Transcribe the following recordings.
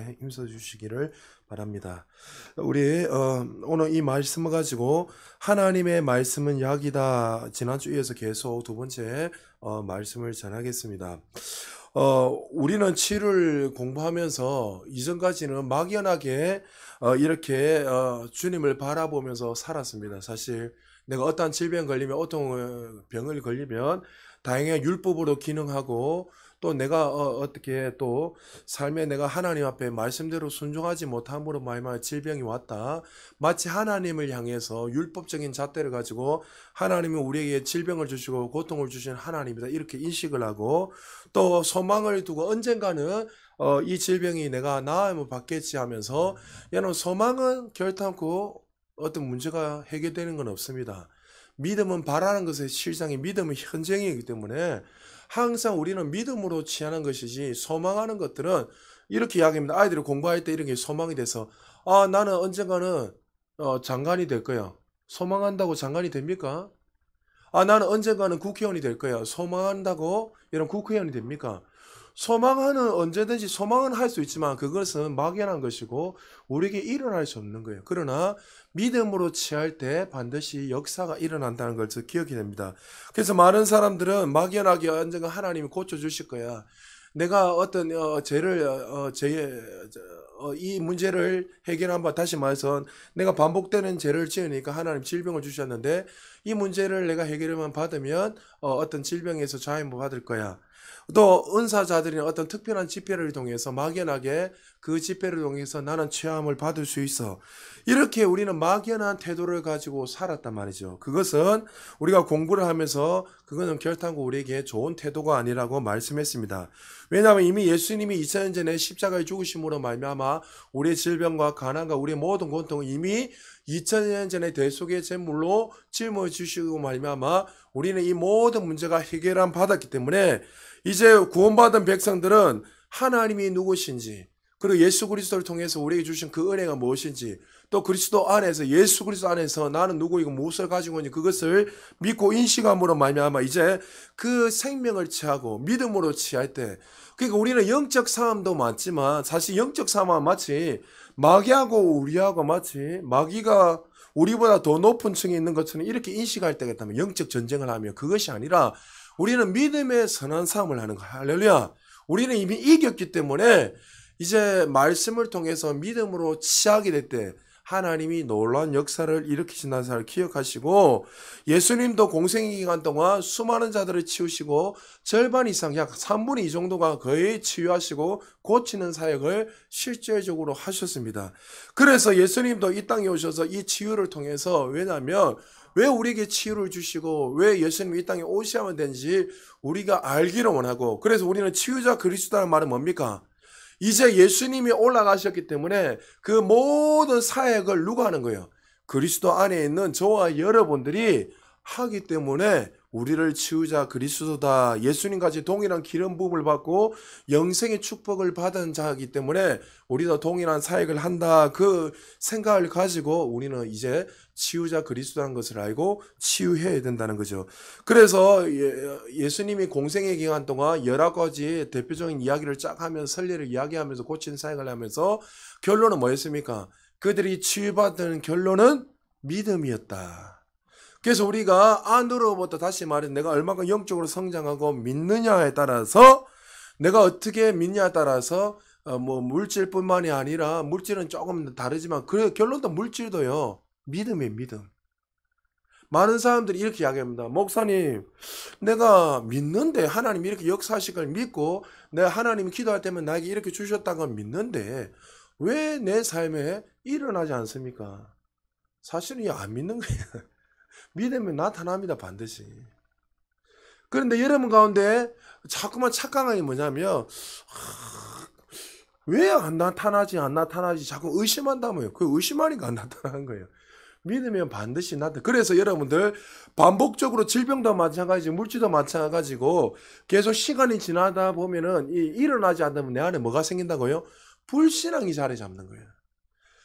힘써 주시기를 바랍니다. 우리 오늘 이 말씀을 가지고 하나님의 말씀은 약이다. 지난주 이어서 계속 두 번째 말씀을 전하겠습니다. 우리는 치유를 공부하면서 이전까지는 막연하게 이렇게 주님을 바라보면서 살았습니다. 사실 내가 어떠한 질병 걸리면 어떤 병을 걸리면 다행히 율법으로 기능하고 또 내가 어떻게 또 삶에 내가 하나님 앞에 말씀대로 순종하지 못함으로 말미암아 질병이 왔다. 마치 하나님을 향해서 율법적인 잣대를 가지고 하나님은 우리에게 질병을 주시고 고통을 주시는 하나님이다. 이렇게 인식을 하고 또 소망을 두고 언젠가는 이 질병이 내가 나으면 받겠지 하면서 여러분 소망은 결탄코 어떤 문제가 해결되는 건 없습니다. 믿음은 바라는 것의 실상이 믿음은 현장이기 때문에 항상 우리는 믿음으로 취하는 것이지 소망하는 것들은 이렇게 이야기합니다. 아이들이 공부할 때 이런 게 소망이 돼서 나는 언젠가는 장관이 될 거야. 소망한다고 장관이 됩니까? 나는 언젠가는 국회의원이 될 거야. 소망한다고 이런 국회의원이 됩니까? 소망은 언제든지 소망은 할 수 있지만 그것은 막연한 것이고 우리에게 일어날 수 없는 거예요. 그러나 믿음으로 취할 때 반드시 역사가 일어난다는 것을 기억해야 됩니다. 그래서 많은 사람들은 막연하게 언젠가 하나님이 고쳐주실 거야. 내가 어떤 이 문제를 해결한 바 다시 말해서 내가 반복되는 죄를 지으니까 하나님 질병을 주셨는데 이 문제를 내가 해결만 받으면 어떤 질병에서 자유를 받을 거야. 또 은사자들이 어떤 특별한 집회를 통해서 막연하게 그 집회를 통해서 나는 체험을 받을 수 있어. 이렇게 우리는 막연한 태도를 가지고 살았단 말이죠. 그것은 우리가 공부를 하면서 그거는 결탄코 우리에게 좋은 태도가 아니라고 말씀했습니다. 왜냐하면 이미 예수님이 2000년 전에 십자가에 죽으심으로 말미암아 우리의 질병과 가난과 우리의 모든 고통을 이미 2000년 전에 대속의 제물로 짊어 주시고 말미암아 우리는 이 모든 문제가 해결함 받았기 때문에 이제 구원받은 백성들은 하나님이 누구신지 그리고 예수 그리스도를 통해서 우리에게 주신 그 은혜가 무엇인지 또 그리스도 안에서 예수 그리스도 안에서 나는 누구이고 무엇을 가지고 있는지 그것을 믿고 인식함으로 말미암아 이제 그 생명을 취하고 믿음으로 취할 때 그러니까 우리는 영적 싸움도 많지만 사실 영적 싸움은 마치 마귀하고 우리하고 마치 마귀가 우리보다 더 높은 층에 있는 것처럼 이렇게 인식할 때가 있다면 영적 전쟁을 하며 그것이 아니라 우리는 믿음의 선한 싸움을 하는 거야. 할렐루야. 우리는 이미 이겼기 때문에 이제 말씀을 통해서 믿음으로 취하게 될 때 하나님이 놀라운 역사를 일으키신다는 사실을 기억하시고 예수님도 공생의 기간 동안 수많은 자들을 치우시고 절반 이상 약 3분의 2 정도가 거의 치유하시고 고치는 사역을 실제적으로 하셨습니다. 그래서 예수님도 이 땅에 오셔서 이 치유를 통해서 왜냐하면 왜 우리에게 치유를 주시고 왜 예수님이 이 땅에 오셔야만 되는지 우리가 알기를 원하고 그래서 우리는 치유자 그리스도라는 말은 뭡니까? 이제 예수님이 올라가셨기 때문에 그 모든 사역을 누가 하는 거예요? 그리스도 안에 있는 저와 여러분들이 하기 때문에 우리를 치유자 그리스도다. 예수님같이 동일한 기름 부음을 받고 영생의 축복을 받은 자이기 때문에 우리도 동일한 사역을 한다. 그 생각을 가지고 우리는 이제 치유자 그리스도라는 것을 알고 치유해야 된다는 거죠. 그래서 예수님이 공생의 기간 동안 여러 가지 대표적인 이야기를 쫙 하면서 설례를 이야기하면서 고친 사역을 하면서 결론은 뭐였습니까? 그들이 치유받은 결론은 믿음이었다. 그래서 우리가 안으로부터 다시 말해 내가 얼마큼 영적으로 성장하고 믿느냐에 따라서 내가 어떻게 믿냐에 따라서 뭐 물질뿐만이 아니라 물질은 조금 다르지만 그 결론도 물질도요. 믿음이에요. 믿음. 많은 사람들이 이렇게 이야기합니다. 목사님 내가 믿는데 하나님이 이렇게 역사하실 걸 믿고 내가 하나님이 기도할 때면 나에게 이렇게 주셨다는 걸 믿는데 왜 내 삶에 일어나지 않습니까? 사실은 안 믿는 거예요. 믿으면 나타납니다. 반드시. 그런데 여러분 가운데 자꾸만 착각한 게 뭐냐면 왜 안 나타나지 자꾸 의심한다며요. 그 의심하니까 안 나타나는 거예요. 믿으면 반드시 나타나. 그래서 여러분들 반복적으로 질병도 마찬가지 물질도 마찬가지고 계속 시간이 지나다 보면은 일어나지 않으면 내 안에 뭐가 생긴다고요? 불신앙이 자리 잡는 거예요.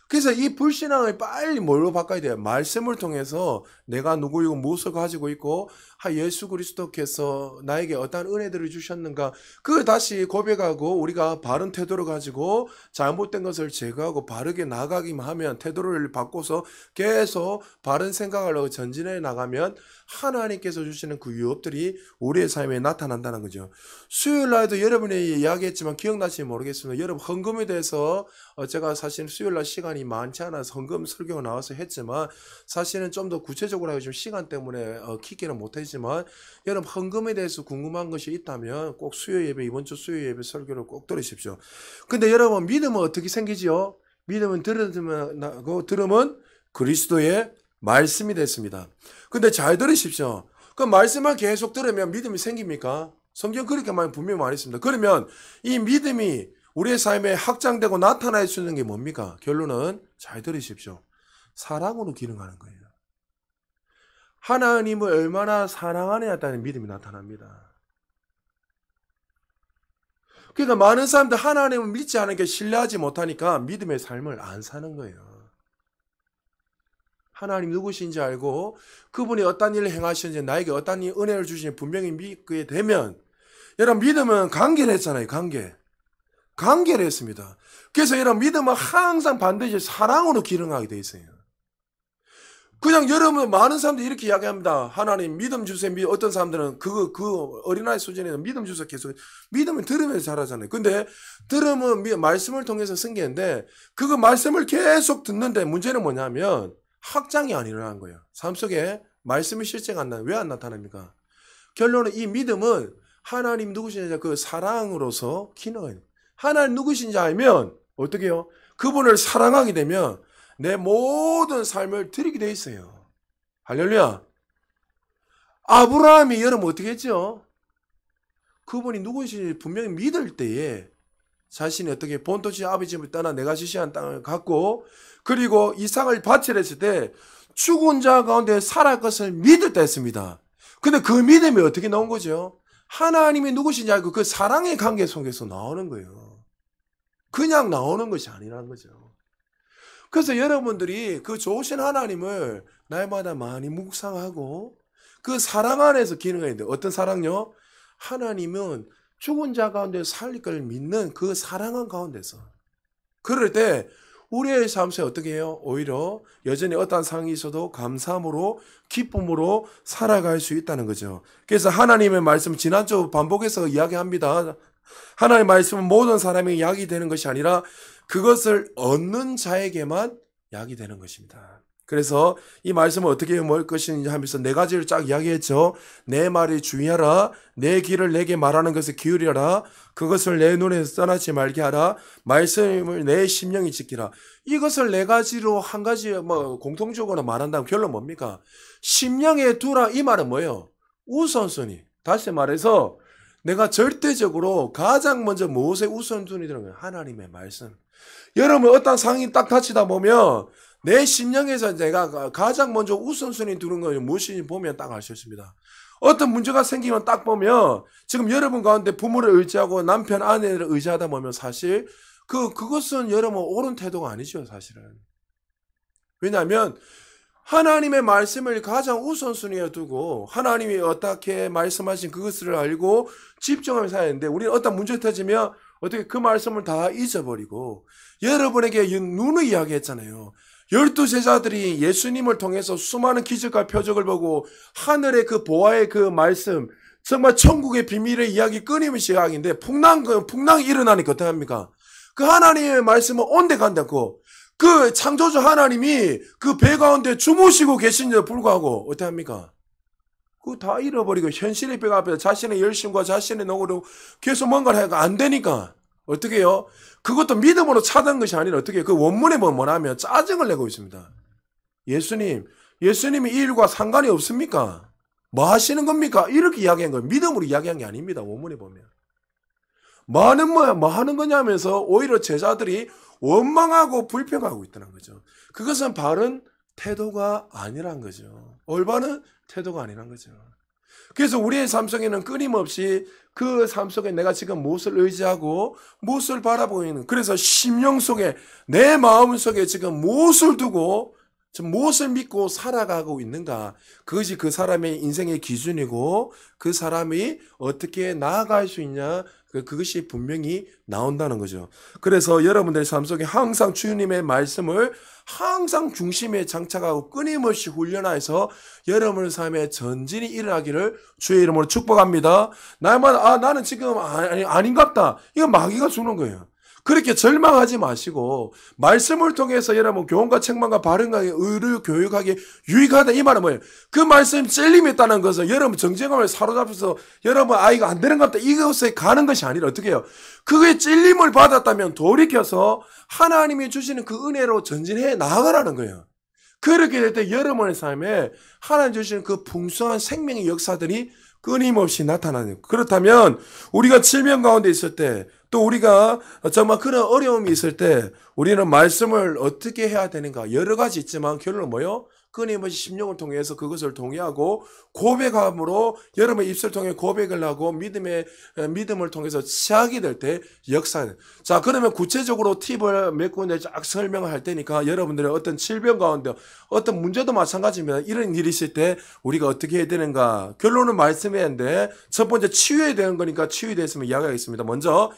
그래서 이 불신앙을 빨리 뭘로 바꿔야 돼요? 말씀을 통해서 내가 누구이고 무엇을 가지고 있고 예수 그리스도께서 나에게 어떠한 은혜들을 주셨는가 그걸 다시 고백하고 우리가 바른 태도를 가지고 잘못된 것을 제거하고 바르게 나가기만 하면 태도를 바꿔서 계속 바른 생각을 하고 전진해 나가면 하나님께서 주시는 그 유업들이 우리의 삶에 나타난다는 거죠. 수요일 날도 여러분이 이야기했지만 기억나실지 모르겠습니다. 여러분 헌금에 대해서 제가 사실 수요일 날 시간이 많지 않아서 헌금 설교가 나와서 했지만 사실은 좀 더 구체적으로 하고 지금 시간 때문에 키기는 못했지만 여러분 헌금에 대해서 궁금한 것이 있다면 꼭 수요 예배 이번 주 수요 예배 설교를 꼭 들으십시오. 근데 여러분 믿음은 어떻게 생기지요? 믿음은 들음은 그리스도의 말씀이 됐습니다. 근데 잘 들으십시오. 그 말씀만 계속 들으면 믿음이 생깁니까? 성경 그렇게 분명히 말했습니다. 그러면 이 믿음이 우리의 삶에 확장되고 나타날 수 있는 게 뭡니까? 결론은 잘 들으십시오. 사랑으로 기능하는 거예요. 하나님을 얼마나 사랑하느냐는 믿음이 나타납니다. 그러니까 많은 사람들 하나님을 믿지 않으니까 신뢰하지 못하니까 믿음의 삶을 안 사는 거예요. 하나님 누구신지 알고 그분이 어떤 일을 행하시는지 나에게 어떤 은혜를 주시는지 분명히 믿게 되면 여러분 믿음은 관계를 했잖아요. 관계를 했습니다. 그래서 여러분 믿음은 항상 반드시 사랑으로 기능하게 돼 있어요. 그냥 여러분 많은 사람들이 이렇게 이야기합니다. 하나님 믿음 주세요. 어떤 사람들은 그 어린아이 수준에서 믿음 주세요. 계속 믿음은 들으면서 자라잖아요. 근데 들음은 말씀을 통해서 생기는데 그거 말씀을 계속 듣는데 문제는 뭐냐면 확장이 안 일어나는 거예요. 삶 속에 말씀이 실제가 왜 안 나타납니까? 결론은 이 믿음은 하나님 누구신지 그 사랑으로서 기능해요. 하나님 누구신지 알면 어떻게 해요? 그분을 사랑하게 되면 내 모든 삶을 드리게 돼 있어요. 할렐루야. 아브라함이 여러분 어떻게 했죠? 그분이 누구신지 분명히 믿을 때에 자신이 어떻게 본토지 아버지 집을 떠나 내가 지시한 땅을 갖고 그리고 이삭을 바치랬을 때 죽은 자 가운데 살아갈 것을 믿을 때 했습니다. 근데 그 믿음이 어떻게 나온 거죠? 하나님이 누구신지 알고 그 사랑의 관계 속에서 나오는 거예요. 그냥 나오는 것이 아니라는 거죠. 그래서 여러분들이 그 좋으신 하나님을 날마다 많이 묵상하고 그 사랑 안에서 기능해야 돼요. 어떤 사랑요? 하나님은 죽은 자 가운데 살릴 걸 믿는 그 사랑한 가운데서. 그럴 때 우리의 삶에 어떻게 해요? 오히려 여전히 어떠한 상황이 있어도 감사함으로 기쁨으로 살아갈 수 있다는 거죠. 그래서 하나님의 말씀 지난주 반복해서 이야기합니다. 하나님의 말씀은 모든 사람에게 약이 되는 것이 아니라 그것을 얻는 자에게만 약이 되는 것입니다. 그래서 이 말씀을 어떻게 뭘 것인지 하면서 네 가지를 쫙 이야기했죠. 내 말을 주의하라. 내 길을 내게 말하는 것을 기울여라. 그것을 내 눈에서 떠나지 말게 하라. 말씀을 내 심령이 지키라. 이것을 네 가지로 한 가지 공통적으로 말한다면 결론 뭡니까? 심령에 두라. 이 말은 뭐예요? 우선순위. 다시 말해서 내가 절대적으로 가장 먼저 무엇에 우선순위 두는 거예요? 하나님의 말씀. 여러분 어떤 상황이 딱 닥치다 보면 내 심령에서 내가 가장 먼저 우선순위 두는 것이 무엇인지 보면 딱 알 수 있습니다. 어떤 문제가 생기면 딱 보면 지금 여러분 가운데 부모를 의지하고 남편 아내를 의지하다 보면 사실 그것은 여러분 옳은 태도가 아니죠. 사실은. 왜냐하면 하나님의 말씀을 가장 우선순위에 두고 하나님이 어떻게 말씀하신 그것을 알고 집중하면서 살아야 하는데 우리는 어떤 문제 터지면 어떻게 그 말씀을 다 잊어버리고 여러분에게 누누이 이야기했잖아요. 12제자들이 예수님을 통해서 수많은 기적과 표적을 보고 하늘의 그 보아의 그 말씀 정말 천국의 비밀의 이야기 끊임없이 이야기인데 풍랑이 일어나니까 어떻게 합니까? 그 하나님의 말씀은 온데간데 않고 그 창조주 하나님이 그 배 가운데 주무시고 계신데도 불구하고 어떻게 합니까? 그거 다 잃어버리고 현실의 배 앞에서 자신의 열심과 자신의 노고로 계속 뭔가를 해가 안 되니까 어떻게 해요? 그것도 믿음으로 찾은 것이 아니라 어떻게 해요? 그 원문에 뭐냐면 짜증을 내고 있습니다. 예수님이 이 일과 상관이 없습니까? 뭐 하시는 겁니까? 이렇게 이야기한 거예요. 믿음으로 이야기한 게 아닙니다. 원문에 보면. 뭐 하는 거냐면서 오히려 제자들이 원망하고 불평하고 있다는 거죠. 그것은 바른 태도가 아니란 거죠. 올바른 태도가 아니란 거죠. 그래서 우리의 삶 속에는 끊임없이 그 삶 속에 내가 지금 무엇을 의지하고 무엇을 바라보고 있는, 그래서 심령 속에 내 마음 속에 지금 무엇을 두고 지금 무엇을 믿고 살아가고 있는가, 그것이 그 사람의 인생의 기준이고 그 사람이 어떻게 나아갈 수 있냐, 그것이 분명히 나온다는 거죠. 그래서 여러분들의 삶 속에 항상 주님의 말씀을 항상 중심에 장착하고 끊임없이 훈련해서 여러분의 삶에 전진이 일어나기를 주의 이름으로 축복합니다. 나는 지금 아닌갑다, 이거 마귀가 주는 거예요. 그렇게 절망하지 마시고 말씀을 통해서 여러분 교훈과 책망과 바른하게 의를 교육하기 유익하다, 이 말은 뭐예요? 그 말씀 찔림이 있다는 것은 여러분 정죄감을 사로잡혀서 여러분 이거 안 되는 것 같다, 이것에 가는 것이 아니라 어떻게 해요? 그게 찔림을 받았다면 돌이켜서 하나님이 주시는 그 은혜로 전진해 나아가라는 거예요. 그렇게 될 때 여러분의 삶에 하나님 주시는 그 풍성한 생명의 역사들이 끊임없이 나타나는 거예요. 그렇다면 우리가 질병 가운데 있을 때, 또 우리가 정말 그런 어려움이 있을 때 우리는 말씀을 어떻게 해야 되는가, 여러 가지 있지만 결론은 뭐예요? 끊임없이 심령을 통해서 그것을 동의하고 고백함으로 여러분의 입술을 통해 고백을 하고 믿음을 통해서 시작이 될 때 역사는. 자, 그러면 구체적으로 팁을 몇 군데 쫙 설명을 할 테니까 여러분들의 어떤 질병 가운데 어떤 문제도 마찬가지입니다. 이런 일이 있을 때 우리가 어떻게 해야 되는가, 결론은 말씀해야 하는데 첫 번째 치유해야 되는 거니까 치유에 대해서 이야기하겠습니다. 먼저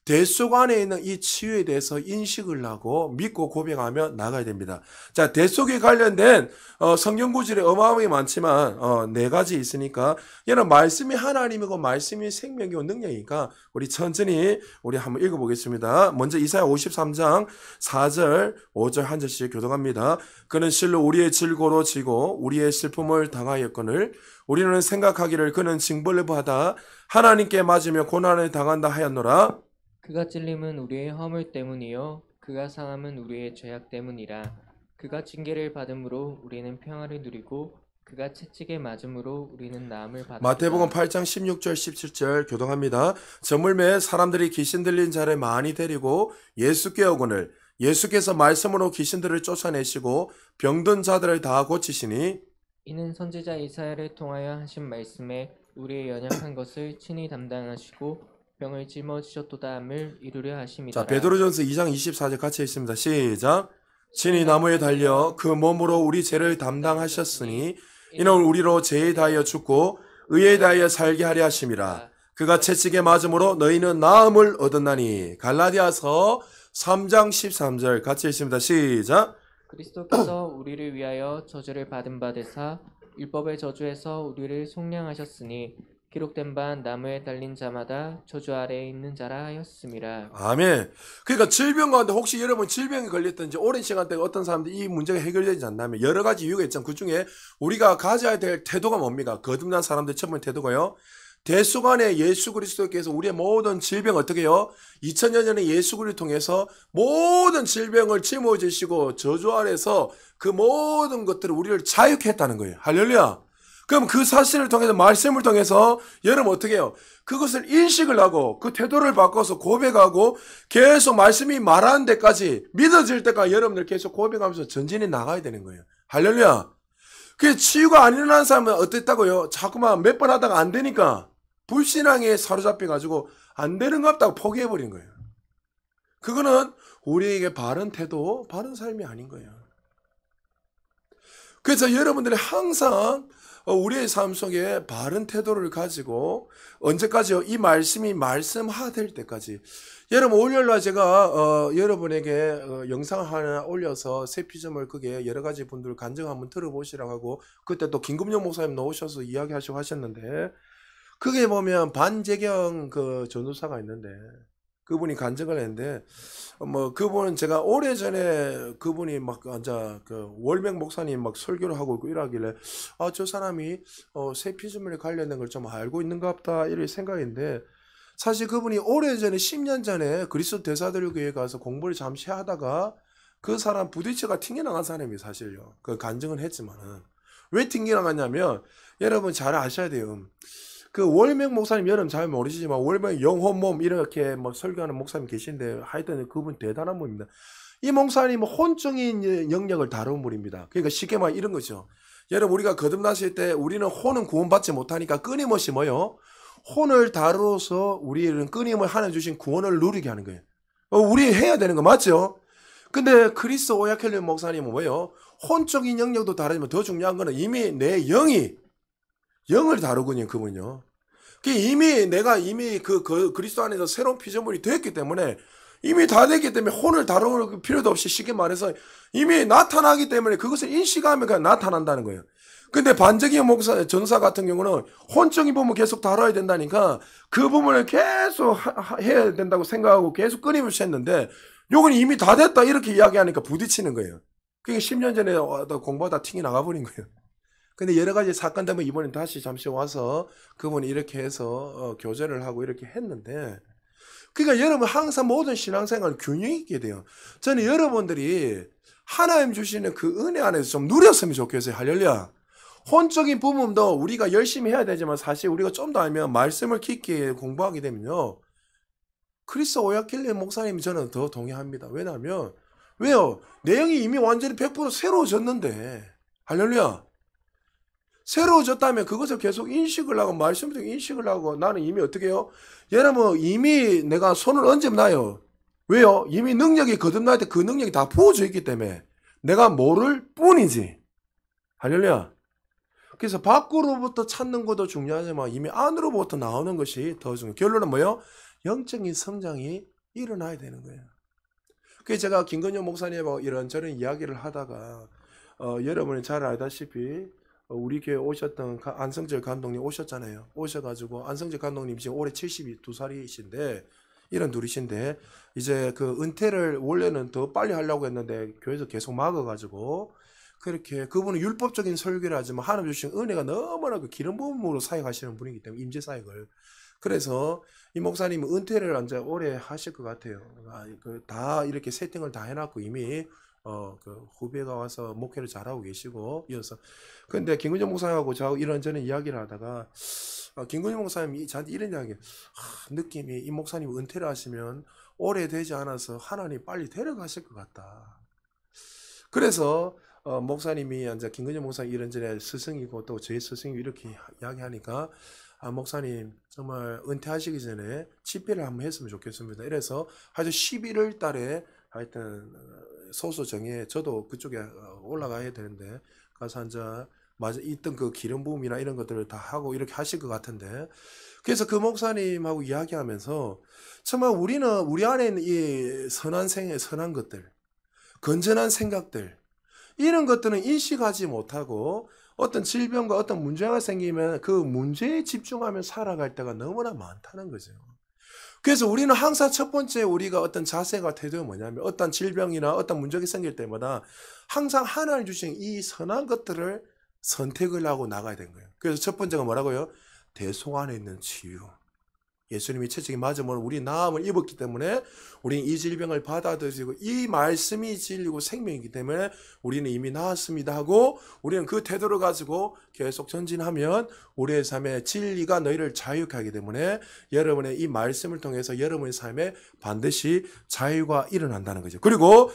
대 속 안에 있는 이 치유에 대해서 인식을 하고 믿고 고백하며 나가야 됩니다. 자, 대 속에 관련된 성경 구절이 어마어마하게 많지만 네 가지 있으니까, 얘는 말씀이 하나님이고 말씀이 생명이고 능력이니까 우리 천천히 우리 한번 읽어보겠습니다. 먼저 이사야 53장 4절 5절 한 절씩 교독합니다. 그는 실로 우리의 질고로 지고 우리의 슬픔을 당하였거늘 우리는 생각하기를 그는 징벌을 받아 하나님께 맞으며 고난을 당한다 하였노라. 그가 찔림은 우리의 허물 때문이요 그가 상함은 우리의 죄악 때문이라. 그가 징계를 받음으로 우리는 평화를 누리고 그가 채찍에 맞음으로 우리는 나음을 받았다. 마태복음 8장 16절 17절 교독합니다. 저물매 사람들이 귀신 들린 자를 많이 데리고 예수께 오거늘 예수께서 말씀으로 귀신들을 쫓아내시고 병든 자들을 다 고치시니 이는 선지자 이사야를 통하여 하신 말씀에 우리의 연약한 것을 친히 담당하시고 병을 짊어지셨도다 함을 이루려 하심이더라. 자, 베드로전서 2장 24절 같이 읽습니다. 시작. 친히 나무에 달려 그 몸으로 우리 죄를 담당하셨으니 이는 우리로 죄에 대하여 죽고 의에 대하여 살게 하려 하심이라. 그가 채찍에 맞음으로 너희는 나음을 얻었나니. 갈라디아서 3장 13절 같이 읽습니다. 시작. 그리스도께서 우리를 위하여 저주를 받은 바 되사 율법의 저주에서 우리를 속량하셨으니 기록된 바 나무에 달린 자마다 저주 아래에 있는 자라 하였음이라. 아멘. 그러니까 질병 가운데 혹시 여러분 질병에 걸렸든지 오랜 시간 동안 어떤 사람들이 이 문제가 해결되지 않다면 여러 가지 이유가 있지만 그 중에 우리가 가져야 될 태도가 뭡니까? 거듭난 사람들 첫 번째 태도가요, 대속 안에 예수 그리스도께서 우리의 모든 질병 어떻게 해요? 2000년 전에 예수 그리스도를 통해서 모든 질병을 짊어지시고 저주 아래서 그 모든 것들을 우리를 자유케 했다는 거예요. 할렐루야. 그럼 그 사실을 통해서 말씀을 통해서 여러분 어떻게 해요? 그것을 인식을 하고 그 태도를 바꿔서 고백하고 계속 말씀이 말하는 데까지 믿어질 때까지 여러분들 계속 고백하면서 전진해 나가야 되는 거예요. 할렐루야. 그 치유가 안 일어나는 사람은 어땠다고요? 자꾸만 몇 번 하다가 안 되니까 불신앙에 사로잡혀가지고 안 되는 것 같다고 포기해버린 거예요. 그거는 우리에게 바른 태도, 바른 삶이 아닌 거예요. 그래서 여러분들이 항상 우리의 삶 속에 바른 태도를 가지고 언제까지요? 이 말씀이 말씀화될 때까지. 여러분 월요일날 제가 여러분에게 영상 하나 올려서 새 피조물 그게 여러 가지 분들 간증 한번 들어보시라고 하고 그때 또 김금영 목사님 나오셔서 이야기하시고 하셨는데 그게 보면 반재경 그 전도사가 있는데 그분이 간증을 했는데 그분은 제가 오래전에 그분이 막 앉아 그 월명 목사님 막 설교를 하고 있고 이러길래 저 사람이 새 피조물에 관련된 걸 좀 알고 있는가 보다 이런 생각인데 사실 그분이 오래전에 10년 전에 그리스도 대사들교회에 가서 공부를 잠시 하다가 그 사람 부딪혀가 튕겨나간 사람이 사실요. 그 간증은 했지만은 왜 튕겨나갔냐면 여러분 잘 아셔야 돼요. 그 월명 목사님 여러분 잘 모르시지만 월명 영혼몸 이렇게 뭐 설교하는 목사님 계신데 하여튼 그분 대단한 분입니다. 이 목사님은 혼적인 영역을 다루는 분입니다. 그러니까 쉽게 말해 이런 거죠. 여러분 우리가 거듭났을 때 우리는 혼은 구원받지 못하니까 끊임없이 뭐요? 혼을 다루어서 우리는 끊임없이 하나님 주신 구원을 누리게 하는 거예요. 우리 해야 되는 거 맞죠? 근데 크리스 오야켈리 목사님은 뭐예요? 혼적인 영역도 다르지만 더 중요한 거는 이미 내 영을 다루군요, 그분요. 내가 이미 그리스도 안에서 새로운 피조물이 됐기 때문에 이미 다 됐기 때문에 혼을 다루는 필요도 없이 쉽게 말해서 이미 나타나기 때문에 그것을 인식하면 그냥 나타난다는 거예요. 근데 반적인 전사 같은 경우는 혼적인 부분 계속 다뤄야 된다니까 그 부분을 계속 해야 된다고 생각하고 계속 끊임없이 했는데 요건 이미 다 됐다 이렇게 이야기하니까 부딪히는 거예요. 그게 10년 전에 공부하다 튕이 나가버린 거예요. 근데 여러 가지 사건 때문에 이번엔 다시 잠시 와서 그분이 이렇게 해서 교제를 하고 이렇게 했는데 그러니까 여러분 항상 모든 신앙생활 균형이 있게 돼요. 저는 여러분들이 하나님 주시는 그 은혜 안에서 좀 누렸으면 좋겠어요. 할렐루야. 혼적인 부분도 우리가 열심히 해야 되지만 사실 우리가 좀 더 알면 말씀을 깊게 공부하게 되면요. 크리스 오야킬리 목사님이 저는 더 동의합니다. 왜냐하면 왜요? 내용이 이미 완전히 100% 새로워졌는데 할렐루야. 새로워졌다면 그것을 계속 인식을 하고 말씀을 인식을 하고 나는 이미 어떻게 해요? 여러분 이미 내가 손을 얹으면 나요. 왜요? 이미 능력이 거듭날 때 그 능력이 다 부어져 있기 때문에 내가 모를 뿐이지. 할렐루야. 그래서 밖으로부터 찾는 것도 중요하지만 이미 안으로부터 나오는 것이 더 중요해요. 결론은 뭐예요? 영적인 성장이 일어나야 되는 거예요. 그래서 제가 김건영 목사님하고 이런저런 이야기를 하다가 여러분이 잘 알다시피 우리 교회 오셨던 안성철 감독님 오셨잖아요. 오셔가지고 안성철 감독님 지금 올해 72살이신데 이런 둘이신데 이제 그 은퇴를 원래는 더 빨리 하려고 했는데 교회에서 계속 막아가지고 그렇게 그분은 율법적인 설교를 하지만 하나님 주신 은혜가 너무나 그 기름 부음으로 사역하시는 분이기 때문에 임재 사역을 그래서 이 목사님은 은퇴를 이제 오래 하실 것 같아요. 다 이렇게 세팅을 다 해놨고 이미 그 후배가 와서 목회를 잘하고 계시고 이어서 근데 김근정 목사님하고 저하고 이런저런 이야기를 하다가 김근정 목사님이 저한테 이런 이야기 느낌이 이 목사님 은퇴를 하시면 오래되지 않아서 하나님 빨리 데려가실 것 같다. 그래서 목사님이 이제 김근정 목사님 이런저런 스승이고 또 저희 스승이 이렇게 이야기하니까 목사님 정말 은퇴하시기 전에 집회를 한번 했으면 좋겠습니다. 이래서 하여튼 11월 달에 하여튼 소수 정해 저도 그쪽에 올라가야 되는데 가서 이제 있던 그 기름 부음이나 이런 것들을 다 하고 이렇게 하실 것 같은데 그래서 그 목사님하고 이야기하면서 정말 우리는 우리 안에 있는 이 선한 것들 건전한 생각들 이런 것들은 인식하지 못하고 어떤 질병과 어떤 문제가 생기면 그 문제에 집중하며 살아갈 때가 너무나 많다는 거죠. 그래서 우리는 항상 첫 번째 우리가 어떤 자세가 태도가 뭐냐면 어떤 질병이나 어떤 문제가 생길 때마다 항상 하나님 주신 이 선한 것들을 선택을 하고 나가야 되는 거예요. 그래서 첫 번째가 뭐라고요? 대속 안에 있는 치유. 예수님이 채찍이 맞으면 우리 나음을 입었기 때문에 우리는 이 질병을 받아들이고 이 말씀이 진리고 생명이기 때문에 우리는 이미 나았습니다 하고 우리는 그 태도를 가지고 계속 전진하면 우리의 삶에 진리가 너희를 자유케 하기 때문에 여러분의 이 말씀을 통해서 여러분의 삶에 반드시 자유가 일어난다는 거죠. 그리고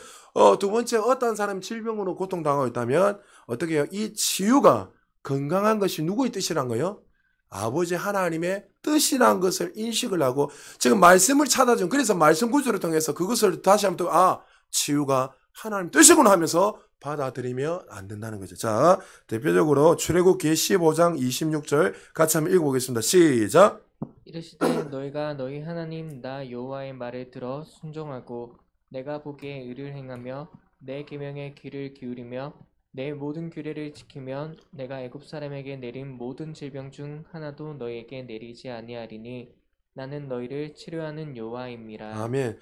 두 번째 어떤 사람이 질병으로 고통당하고 있다면 어떻게 해요? 이 치유가 건강한 것이 누구의 뜻이란 거예요? 아버지 하나님의 뜻이라는 것을 인식을 하고 지금 말씀을 찾아준 그래서 말씀 구조를 통해서 그것을 다시 한번 또 치유가 하나님 뜻이구나 하면서 받아들이면 안 된다는 거죠. 자, 대표적으로 출애굽기 15장 26절 같이 한번 읽어보겠습니다. 시작. 이르시되 너희가 너희 하나님 나 여호와의 말을 들어 순종하고 내가 보기에 의를 행하며 내 계명에 귀를 기울이며 내 모든 규례를 지키면 내가 애굽 사람에게 내린 모든 질병 중 하나도 너희에게 내리지 아니하리니 나는 너희를 치료하는 여호와임이라. 아멘.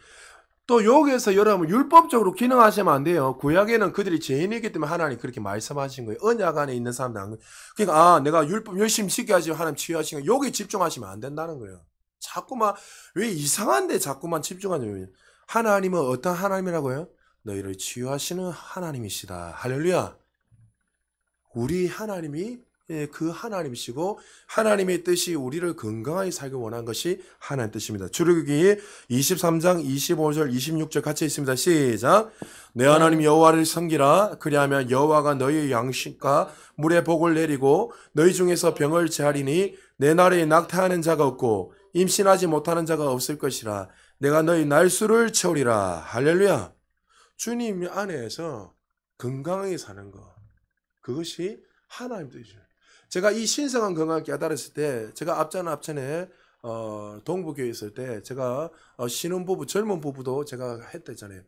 또 여기에서 여러분 율법적으로 기능하시면 안 돼요. 구약에는 그들이 죄인이기 때문에 하나님 그렇게 말씀하신 거예요. 언약 안에 있는 사람들 안 그러니까 내가 율법 열심히 지켜야지 하나님 치유하신 거 여기 집중하시면 안 된다는 거예요. 자꾸만 왜 이상한데 자꾸만 집중하냐면 하나님은 어떤 하나님이라고요? 너희를 치유하시는 하나님이시다. 할렐루야. 우리 하나님이 예, 그 하나님이시고 하나님의 뜻이 우리를 건강하게 살기 원한 것이 하나님 뜻입니다. 출애굽기 23장 25절 26절 같이 있습니다. 시작. 내 하나님 여호와를 섬기라. 그리하면 여호와가 너희의 양식과 물의 복을 내리고 너희 중에서 병을 제하리니 내 나라에 낙태하는 자가 없고 임신하지 못하는 자가 없을 것이라. 내가 너희 날수를 채우리라. 할렐루야. 주님 안에서 건강하게 사는 것, 그것이 하나님 뜻이죠. 제가 이 신성한 건강을 깨달았을 때, 제가 앞전에 동부교회 있을 때 제가 신혼부부, 젊은 부부도 제가 했댔잖아요.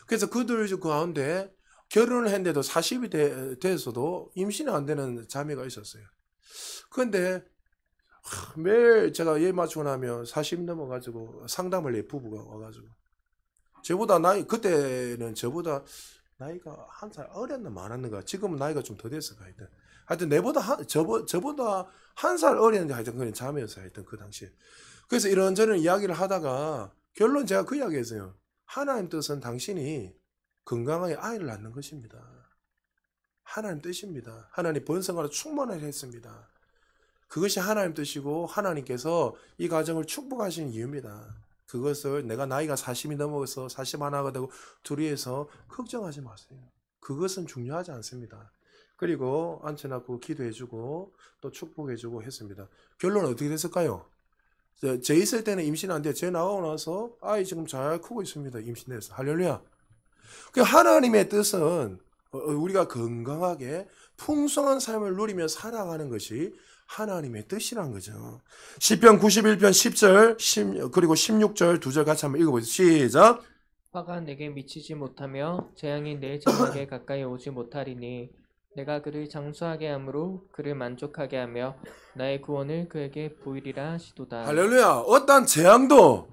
그래서 그들 가운데 결혼을 했는데도 40이 돼서도 임신이 안 되는 자매가 있었어요. 그런데 매일 제가 예 맞추고 나면 40 넘어가지고 상담을 해, 부부가 와가지고 저보다 그때는 저보다 나이가 한 살 어렸나 많았는가. 지금은 나이가 좀 더 됐어. 하여튼 내보다 저보다 한 살 어렸는데 하여튼 그냥 자매였어요. 하여튼 그 당시에. 그래서 이런저런 이야기를 하다가 결론 제가 그 이야기했어요. 하나님 뜻은 당신이 건강하게 아이를 낳는 것입니다. 하나님 뜻입니다. 하나님 번성하라 충만을 했습니다. 그것이 하나님 뜻이고 하나님께서 이 가정을 축복하신 이유입니다. 그것을 내가 나이가 40이 넘어서 40 하나가 되고 둘이 해서 걱정하지 마세요. 그것은 중요하지 않습니다. 그리고 앉혀놓고 기도해주고 또 축복해주고 했습니다. 결론은 어떻게 됐을까요? 제 있을 때는 임신 안 돼요. 제 나가고 나서 아이 지금 잘 크고 있습니다. 임신해서. 할렐루야. 그 하나님의 뜻은 우리가 건강하게 풍성한 삶을 누리며 살아가는 것이 하나님의 뜻이란 거죠. 시편 91편 10절 그리고 16절 두 절 같이 한번 읽어보세요. 시작. 화가 내게 미치지 못하며 재앙이 내 장막에 가까이 오지 못하리니 내가 그를 장수하게 함으로 그를 만족하게 하며 나의 구원을 그에게 보이리라 하시도다. 할렐루야. 어떤 재앙도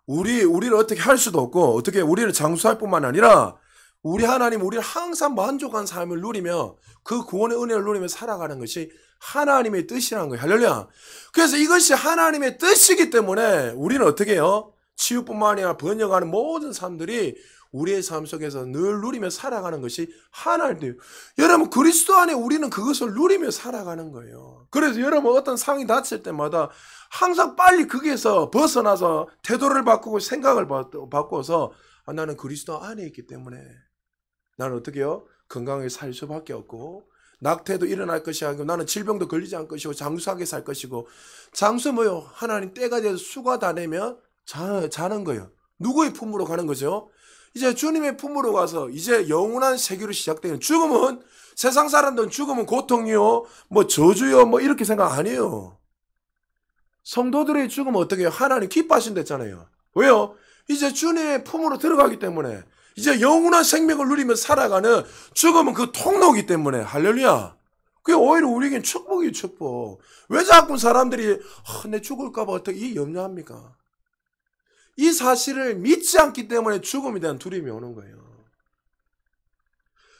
우리를 어떻게 할 수도 없고 어떻게 우리를 장수할 뿐만 아니라 우리 하나님 우리를 항상 만족한 삶을 누리며 그 구원의 은혜를 누리며 살아가는 것이 하나님의 뜻이라는 거예요. 할렐루야. 그래서 이것이 하나님의 뜻이기 때문에 우리는 어떻게 해요? 치유뿐만 아니라 번영하는 모든 사람들이 우리의 삶 속에서 늘 누리며 살아가는 것이 하나님이에요. 여러분 그리스도 안에 우리는 그것을 누리며 살아가는 거예요. 그래서 여러분 어떤 상황이 닥칠 때마다 항상 빨리 거기에서 벗어나서 태도를 바꾸고 생각을 바꿔서 나는 그리스도 안에 있기 때문에 나는 어떻게 해요? 건강하게 살 수밖에 없고 낙태도 일어날 것이 아니고 나는 질병도 걸리지 않을 것이고 장수하게 살 것이고 장수 뭐요? 하나님 때가 돼서 수가 다 내면 자는 거예요. 누구의 품으로 가는 거죠? 이제 주님의 품으로 가서 이제 영원한 세계로 시작되는 죽음은 세상 사람들은 죽음은 고통이요 뭐 저주요 뭐 이렇게 생각 안 해요. 성도들의 죽음은 어떻게 해요? 하나님 기뻐하신댔잖아요. 왜요? 이제 주님의 품으로 들어가기 때문에 이제 영원한 생명을 누리며 살아가는 죽음은 그 통로이기 때문에 할렐루야. 그게 오히려 우리에겐 축복이에요. 축복. 왜 자꾸 사람들이 내 죽을까 봐 어떻게 이 염려합니까? 이 사실을 믿지 않기 때문에 죽음에 대한 두려움이 오는 거예요.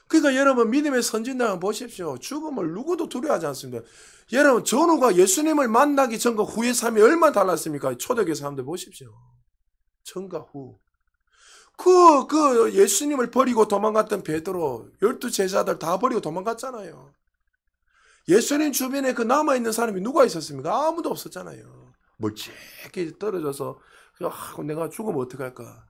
그러니까 여러분 믿음의 선진들 보십시오. 죽음을 누구도 두려워하지 않습니다. 여러분 전후가 예수님을 만나기 전과 후의 삶이 얼마나 달랐습니까? 초대교회 사람들 보십시오. 전과 후. 그 예수님을 버리고 도망갔던 베드로 12제자들 다 버리고 도망갔잖아요. 예수님 주변에 그 남아있는 사람이 누가 있었습니까? 아무도 없었잖아요. 멀찍이 떨어져서 내가 죽으면 어떡할까?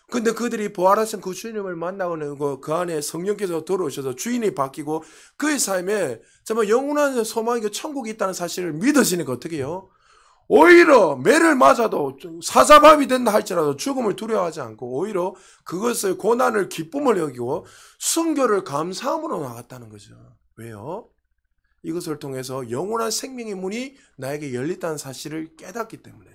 근데 그들이 부활하신 그 주님을 만나고는 그 안에 성령께서 들어오셔서 주인이 바뀌고 그의 삶에 정말 영원한 소망이 천국이 있다는 사실을 믿어지니까 어떻게 해요? 오히려 매를 맞아도 사자밥이 된다 할지라도 죽음을 두려워하지 않고 오히려 그것을 고난을 기쁨을 여기고 순교를 감사함으로 나갔다는 거죠. 왜요? 이것을 통해서 영원한 생명의 문이 나에게 열렸다는 사실을 깨닫기 때문에.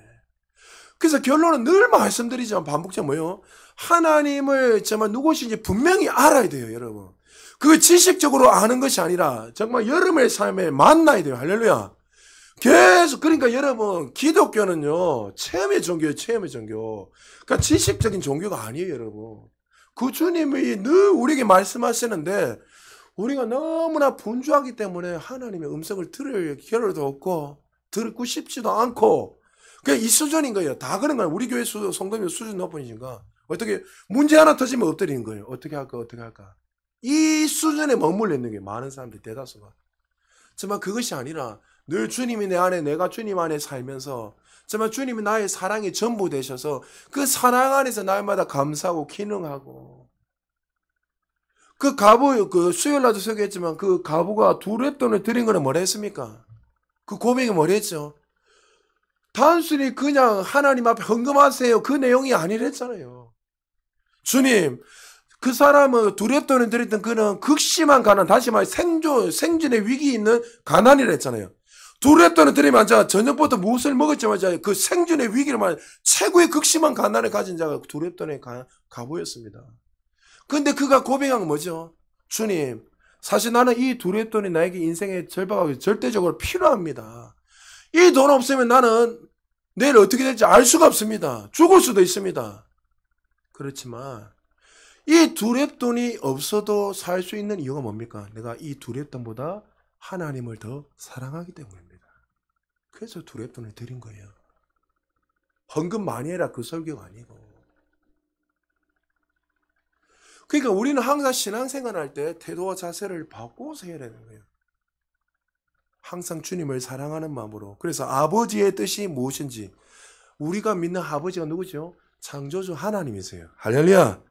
그래서 결론은 늘 말씀드리지만 반복적으로 뭐예요? 하나님을 정말 누구신지 분명히 알아야 돼요, 여러분. 그걸 지식적으로 아는 것이 아니라 정말 여러분의 삶에 만나야 돼요. 할렐루야. 계속 그러니까 여러분 기독교는요 체험의 종교예요. 체험의 종교. 그러니까 지식적인 종교가 아니에요. 여러분 그 주님이 늘 우리에게 말씀하시는데 우리가 너무나 분주하기 때문에 하나님의 음성을 들을 겨를도 없고 듣고 싶지도 않고 그냥 이 수준인 거예요. 다 그런 거예요. 우리 교회 성도님 수준 높으신가 어떻게 문제 하나 터지면 엎드리는 거예요. 어떻게 할까 어떻게 할까 이 수준에 머물러 있는 게 많은 사람들이 대다수가 정말 그것이 아니라 늘 주님이 내 안에 내가 주님 안에 살면서 정말 주님이 나의 사랑이 전부 되셔서 그 사랑 안에서 날마다 감사하고 기능하고 그 가부 그 수요일날도 소개했지만 그 가부가 두 랩돈을 드린 거는 뭐라 했습니까? 그 고백이 뭐라 했죠? 단순히 그냥 하나님 앞에 헌금하세요 그 내용이 아니랬잖아요. 주님 그 사람은 두 랩돈을 드렸던 그는 극심한 가난 다시 말해 생존의 위기 있는 가난이라 했잖아요. 두 랩돈을 드리면 자 저녁부터 무엇을 먹었지만 그 생존의 위기를 말 최고의 극심한 가난을 가진 자가 두 랩돈의 가부였습니다. 근데 그가 고백한 건 뭐죠? 주님, 사실 나는 이 두 랩돈이 나에게 인생의 절박하게 절대적으로 필요합니다. 이 돈 없으면 나는 내일 어떻게 될지 알 수가 없습니다. 죽을 수도 있습니다. 그렇지만 이 두 랩돈이 없어도 살 수 있는 이유가 뭡니까? 내가 이 두 랩돈보다 하나님을 더 사랑하기 때문입니다. 그래서 두 랩돈을 드린 거예요. 헌금 많이 해라 그 설교가 아니고. 그러니까 우리는 항상 신앙생활 할 때 태도와 자세를 바꿔서 해야 되는 거예요. 항상 주님을 사랑하는 마음으로. 그래서 아버지의 뜻이 무엇인지 우리가 믿는 아버지가 누구죠? 창조주 하나님이세요. 할렐루야.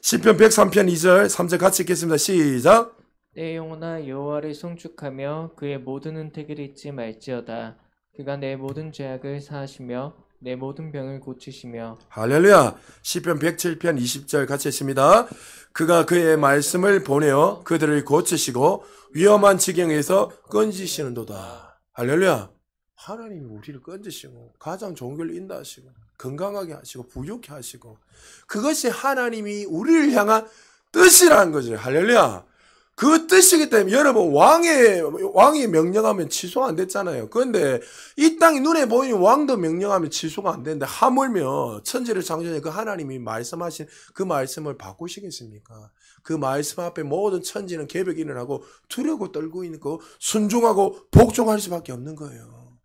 시편 103편 2절 3절 같이 읽겠습니다. 시작. 내 영혼아 여호와를 송축하며 그의 모든 은택을 잊지 말지어다. 그가 내 모든 죄악을 사하시며 내 모든 병을 고치시며. 할렐루야. 시편 107편 20절 같이 읽습니다. 그가 그의 말씀을 보내어 그들을 고치시고 위험한 지경에서 건지시는도다. 할렐루야. 하나님이 우리를 건지시고 가장 좋은 길로 인도하시고 건강하게 하시고 부유케 하시고 그것이 하나님이 우리를 향한 뜻이라는 거죠. 할렐루야. 그 뜻이기 때문에 여러분 왕이 명령하면 취소가 안 됐잖아요. 그런데 이 땅이 눈에 보이는 왕도 명령하면 취소가 안 되는데 하물며 천지를 창조해 그 하나님이 말씀하신 그 말씀을 바꾸시겠습니까? 그 말씀 앞에 모든 천지는 개벽이 일어나고 두려고 떨고 있고 순종하고 복종할 수밖에 없는 거예요.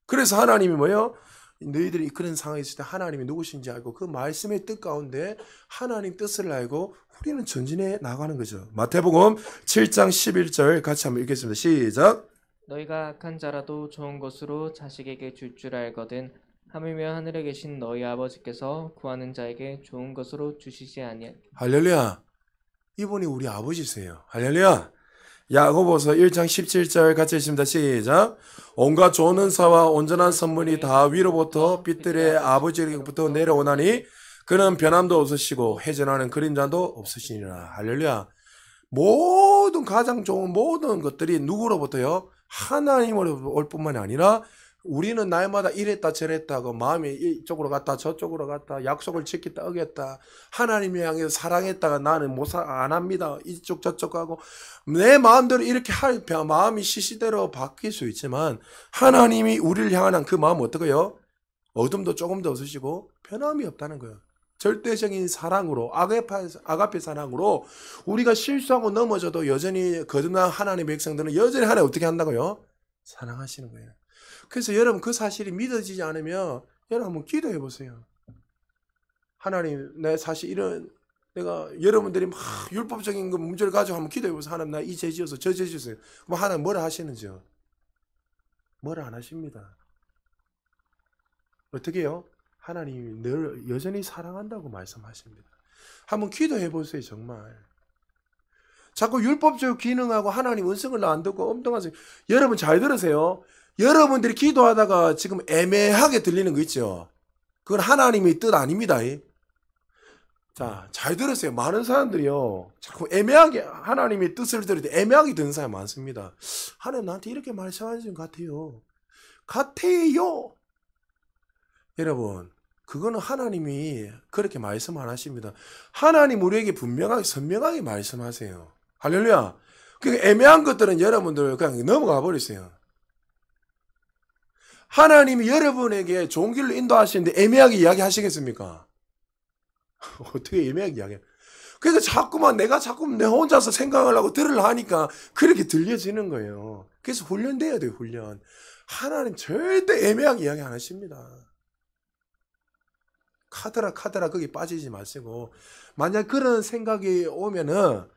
그래서 하나님이 뭐예요? 너희들이 그런 상황에 있을 때 하나님이 누구신지 알고 그 말씀의 뜻 가운데 하나님 뜻을 알고 우리는 전진해 나가는 거죠. 마태복음 7장 11절 같이 한번 읽겠습니다. 시작. 너희가 악한 자라도 좋은 것으로 자식에게 줄 알거든 하물며 하늘에 계신 너희 아버지께서 구하는 자에게 좋은 것으로 주시지 아니하리니. 할렐루야. 이분이 우리 아버지세요. 할렐루야. 야고보서 1장 17절 같이 읽습니다. 시작. 온갖 좋은 은사와 온전한 선물이 다 위로부터 빛들의 아버지로부터 내려오나니 그는 변함도 없으시고 회전하는 그림자도 없으시니라. 할렐루야. 모든 가장 좋은 모든 것들이 누구로부터요? 하나님으로 올 뿐만이 아니라 우리는 날마다 이랬다 저랬다고 마음이 이쪽으로 갔다 저쪽으로 갔다 약속을 지켰다 어겼다 하나님을 향해서 사랑했다가 나는 안 합니다. 이쪽 저쪽 하고 내 마음대로 이렇게 할 마음이 시시대로 바뀔 수 있지만 하나님이 우리를 향한 그 마음은 어떡해요? 어둠도 조금도 없으시고 변함이 없다는 거예요. 절대적인 사랑으로 아가페 사랑으로 우리가 실수하고 넘어져도 여전히 거듭난 하나님의 백성들은 여전히 하나님 어떻게 한다고요? 사랑하시는 거예요. 그래서 여러분 그 사실이 믿어지지 않으면 여러분 한번 기도해 보세요. 하나님 내 사실 이런 내가 여러분들이 막 율법적인 그 문제를 가지고 한번 기도해 보세요. 하나님 나 이 죄 지어서 저 죄 지었어요. 그럼 하나님 뭐라 하시는지요? 뭐라 안 하십니다. 어떻게 해요? 하나님이 늘 여전히 사랑한다고 말씀하십니다. 한번 기도해 보세요. 정말. 자꾸 율법적 기능하고 하나님 은성을 안 듣고 엉뚱한 소리. 여러분 잘 들으세요. 여러분들이 기도하다가 지금 애매하게 들리는 거 있죠. 그건 하나님의 뜻 아닙니다. 자, 잘 들으세요. 많은 사람들이요. 자꾸 애매하게 하나님의 뜻을 들을 때 애매하게 듣는 사람이 많습니다. 하나님 나한테 이렇게 말씀하시는 것 같아요. 같아요. 여러분, 그거는 하나님이 그렇게 말씀 안 하십니다. 하나님 우리에게 분명하게 선명하게 말씀하세요. 할렐루야. 그러니까 애매한 것들은 여러분들 그냥 넘어가 버리세요. 하나님이 여러분에게 좋은 길로 인도하시는데 애매하게 이야기하시겠습니까? 어떻게 애매하게 이야기해? 그러니까 자꾸만 내가 내 혼자서 생각을 하고 들으려 하니까 그렇게 들려지는 거예요. 그래서 훈련돼야 돼요, 훈련. 하나님 절대 애매하게 이야기 안 하십니다. 카더라 거기 빠지지 마시고 만약 그런 생각이 오면은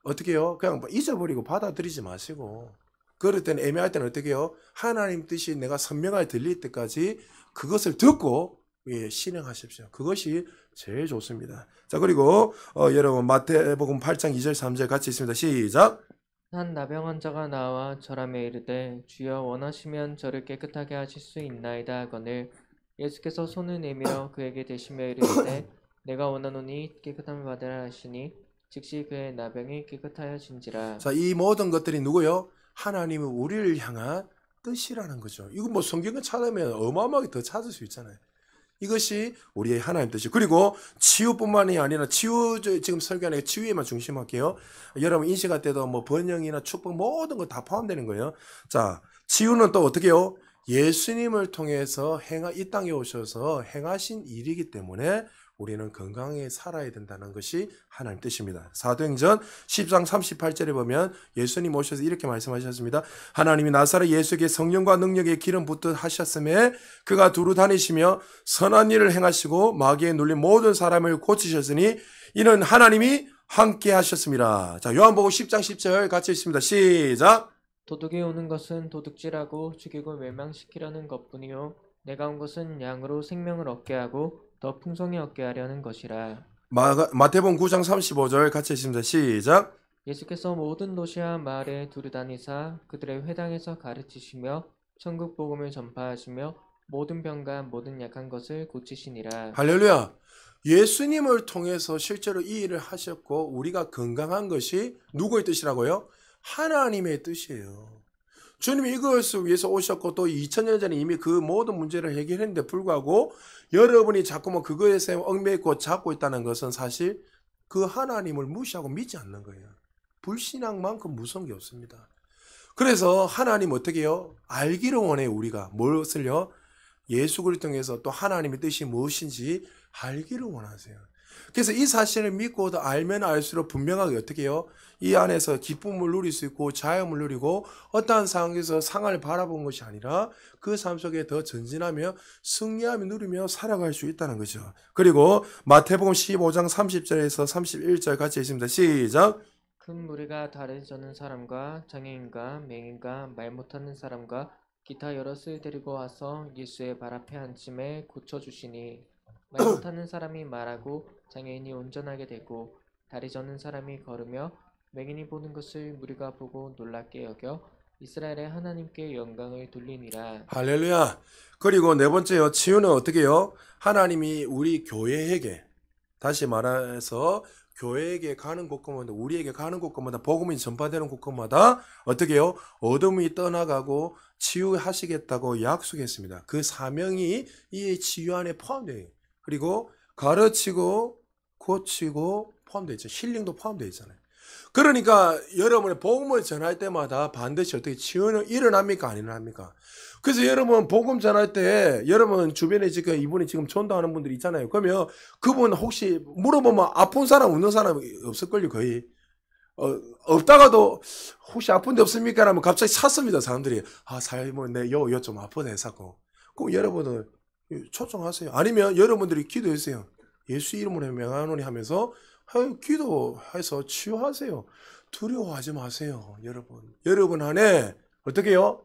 어떻게 해요? 그냥 잊어버리고 받아들이지 마시고 그럴 때는 애매할 때는 어떻게 해요? 하나님 뜻이 내가 선명하게 들릴 때까지 그것을 듣고 실행하십시오. 그것이 제일 좋습니다. 자, 그리고 여러분 마태복음 8장 2절 3절 같이 있습니다. 시작. 한 나병 환자가 나와 절함에 이르되 주여 원하시면 저를 깨끗하게 하실 수 있나이다 하거늘 예수께서 손을 내밀어 그에게 대시며 이르시되 내가 원하노니 깨끗함을 받으라 하시니 즉시 그의 나병이 깨끗하여진지라. 자, 이 모든 것들이 누구요? 하나님은 우리를 향한 뜻이라는 거죠. 이거 뭐 성경을 찾으면 어마어마하게 더 찾을 수 있잖아요. 이것이 우리의 하나님 뜻이. 그리고 치유뿐만이 아니라 지금 설교하는 치유에만 중심할게요. 여러분 인식할 때도 뭐 번영이나 축복 모든 거 다 포함되는 거예요. 자, 치유는 또 어떻게 해요? 예수님을 통해서 이 땅에 오셔서 행하신 일이기 때문에 우리는 건강하게 살아야 된다는 것이 하나님 뜻입니다. 사도행전 10장 38절에 보면 예수님 오셔서 이렇게 말씀하셨습니다. 하나님이 나사렛 예수에게 성령과 능력의 기름 붓듯 하셨음에 그가 두루 다니시며 선한 일을 행하시고 마귀에 눌린 모든 사람을 고치셨으니 이는 하나님이 함께 하셨습니다. 자, 요한복음 10장 10절 같이 읽습니다. 시작. 도둑이 오는 것은 도둑질하고 죽이고 멸망시키려는 것뿐이요 내가 온 것은 양으로 생명을 얻게 하고 더 풍성히 얻게 하려는 것이라. 마태복음 9장 35절 같이 읽습니다. 시작. 예수께서 모든 도시와 마을에 두루 다니사 그들의 회당에서 가르치시며 천국 복음을 전파하시며 모든 병과 모든 약한 것을 고치시니라. 할렐루야. 예수님을 통해서 실제로 이 일을 하셨고 우리가 건강한 것이 누구의 뜻이라고요? 하나님의 뜻이에요. 주님이 이것을 위해서 오셨고 또 2000년 전에 이미 그 모든 문제를 해결했는데 불구하고 여러분이 자꾸만 그거에서 얽매이고 잡고 있다는 것은 사실 그 하나님을 무시하고 믿지 않는 거예요. 불신앙만큼 무서운 게 없습니다. 그래서 하나님 어떻게 해요? 알기를 원해요. 우리가 무엇을요? 예수 그리스도를 통해서 또 하나님의 뜻이 무엇인지 알기를 원하세요. 그래서 이 사실을 믿고 더 알면 알수록 분명하게 어떻게 해요? 이 안에서 기쁨을 누릴 수 있고 자유를 누리고 어떠한 상황에서 상황을 바라본 것이 아니라 그 삶 속에 더 전진하며 승리하며 누리며 살아갈 수 있다는 거죠. 그리고 마태복음 15장 30절에서 31절 같이 읽습니다. 시작. 큰 무리가 다리 저는 사람과 장애인과 맹인과 말 못하는 사람과 기타 여럿을 데리고 와서 예수의 발 앞에 앉음에 고쳐주시니 말 못하는 사람이 말하고 장애인이 운전하게 되고 다리 저는 사람이 걸으며 맹인이 보는 것을 무리가 보고 놀랍게 여겨 이스라엘의 하나님께 영광을 돌리니라. 할렐루야. 그리고 네 번째요. 치유는 어떻게 해요? 하나님이 우리 교회에게 다시 말해서 교회에게 가는 곳곳마다 우리에게 가는 곳곳마다 복음이 전파되는 곳곳마다 어떻게 해요? 어둠이 떠나가고 치유하시겠다고 약속했습니다. 그 사명이 이 치유 안에 포함돼요. 그리고 가르치고 고치고 포함되어 있죠. 힐링도 포함되어 있잖아요. 그러니까 여러분의 복음을 전할 때마다 반드시 어떻게 치유는 일어납니까? 안 일어납니까? 그래서 여러분 복음 전할 때 여러분 주변에 지금 이분이 지금 전도하는 분들이 있잖아요. 그러면 그분 혹시 물어보면 아픈 사람 없는 사람 없을걸요 거의. 없다가도 혹시 아픈데 없습니까? 라면 갑자기 찾습니다. 사람들이. 아 사장님 요 좀 아프다 해서고. 그럼 여러분은 초청하세요. 아니면 여러분들이 기도하세요. 예수 이름으로 명하노니 하면서 기도해서 치유하세요. 두려워하지 마세요. 여러분 안에 어떻게 해요?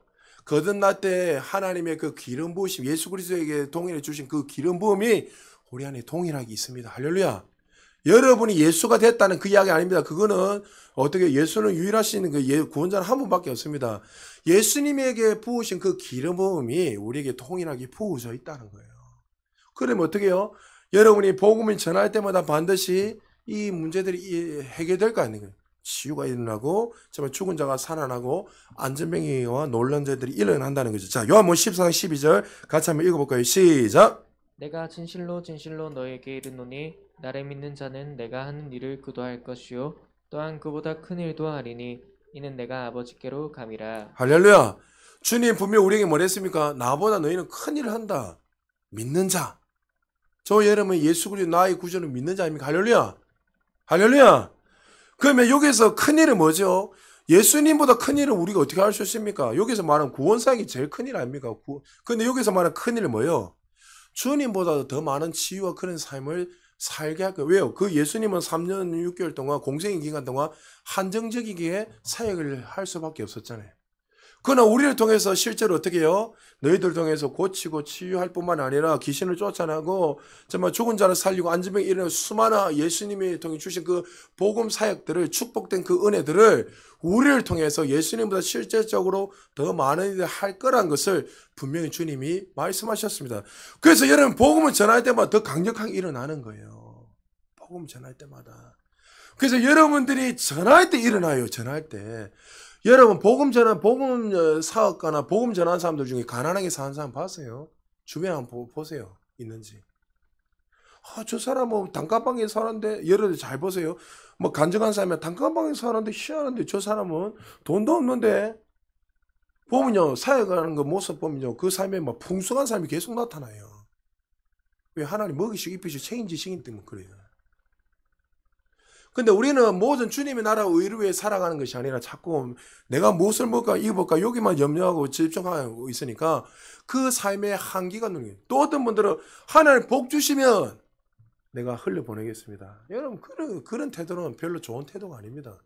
거듭날 때 하나님의 그 기름 부으심, 예수 그리스도에게 동일해 주신 그 기름 부음이 우리 안에 동일하게 있습니다. 할렐루야. 여러분이 예수가 됐다는 그 이야기 아닙니다. 그거는 어떻게 예수는 유일하신 그 구원자는 한 분밖에 없습니다. 예수님에게 부으신 그 기름 부음이 우리에게 동일하게 부어져 있다는 거예요. 그러면 어떻게 해요? 여러분이 복음을 전할 때마다 반드시 이 문제들이 해결될 거 아니에요. 치유가 일어나고 정말 죽은 자가 살아나고 안전병이와 놀란 자들이 일어난다는 거죠. 자, 요한복음 14장 12절 같이 한번 읽어볼까요? 시작. 내가 진실로 진실로 너에게 이르노니 나를 믿는 자는 내가 하는 일을 그도 할 것이요 또한 그보다 큰 일도 하리니 이는 내가 아버지께로 감이라. 할렐루야. 주님 분명 우리에게 뭐랬습니까? 나보다 너희는 큰 일을 한다. 믿는 자. 저 여러분 예수 그리스도 나의 구주를 믿는 자입니까? 할렐루야. 할렐루야. 그러면 여기서 큰 일은 뭐죠? 예수님보다 큰 일은 우리가 어떻게 할 수 있습니까? 여기서 말하는 구원사역이 제일 큰 일 아닙니까? 근데 여기서 말하는 큰 일은 뭐예요? 주님보다 더 많은 치유와 그런 삶을 살게 할 거예요. 왜요? 그 예수님은 3년 6개월 동안 공생의 기간 동안 한정적이게 사역을 할 수밖에 없었잖아요. 그러나 우리를 통해서 실제로 어떻게 해요? 너희들 통해서 고치고 치유할 뿐만 아니라 귀신을 쫓아내고 정말 죽은 자를 살리고 안진병 이런 수많은 예수님이 통해 주신 그 복음 사역들을 축복된 그 은혜들을 우리를 통해서 예수님보다 실제적으로 더 많은 일을 할 거란 것을 분명히 주님이 말씀하셨습니다. 그래서 여러분 복음을 전할 때마다 더 강력하게 일어나는 거예요. 복음 전할 때마다. 그래서 여러분들이 전할 때 일어나요. 전할 때. 여러분 복음 사업가나 복음 전하는 사람들 중에 가난하게 사는 사람 봤어요? 주변에 한번 보세요. 있는지. 저 사람은 단칸방에 사는데 여러분 잘 보세요. 뭐 간증한 사람이 단칸방에 사는데 희한한데 저 사람은 돈도 없는데 보면요 사역하는 거 모습 보면요 그 삶에 막 풍성한 삶이 계속 나타나요. 왜 하나님 먹이시고 입히시고 책임지시기 때문에 그래요. 근데 우리는 모든 주님의 나라 의를 위해 살아가는 것이 아니라 자꾸 내가 무엇을 먹을까 입을까 여기만 염려하고 집중하고 있으니까 그 삶의 한계가 누는 거예요. 또 어떤 분들은 하나님 복 주시면 내가 흘려보내겠습니다. 여러분 그런 태도는 별로 좋은 태도가 아닙니다.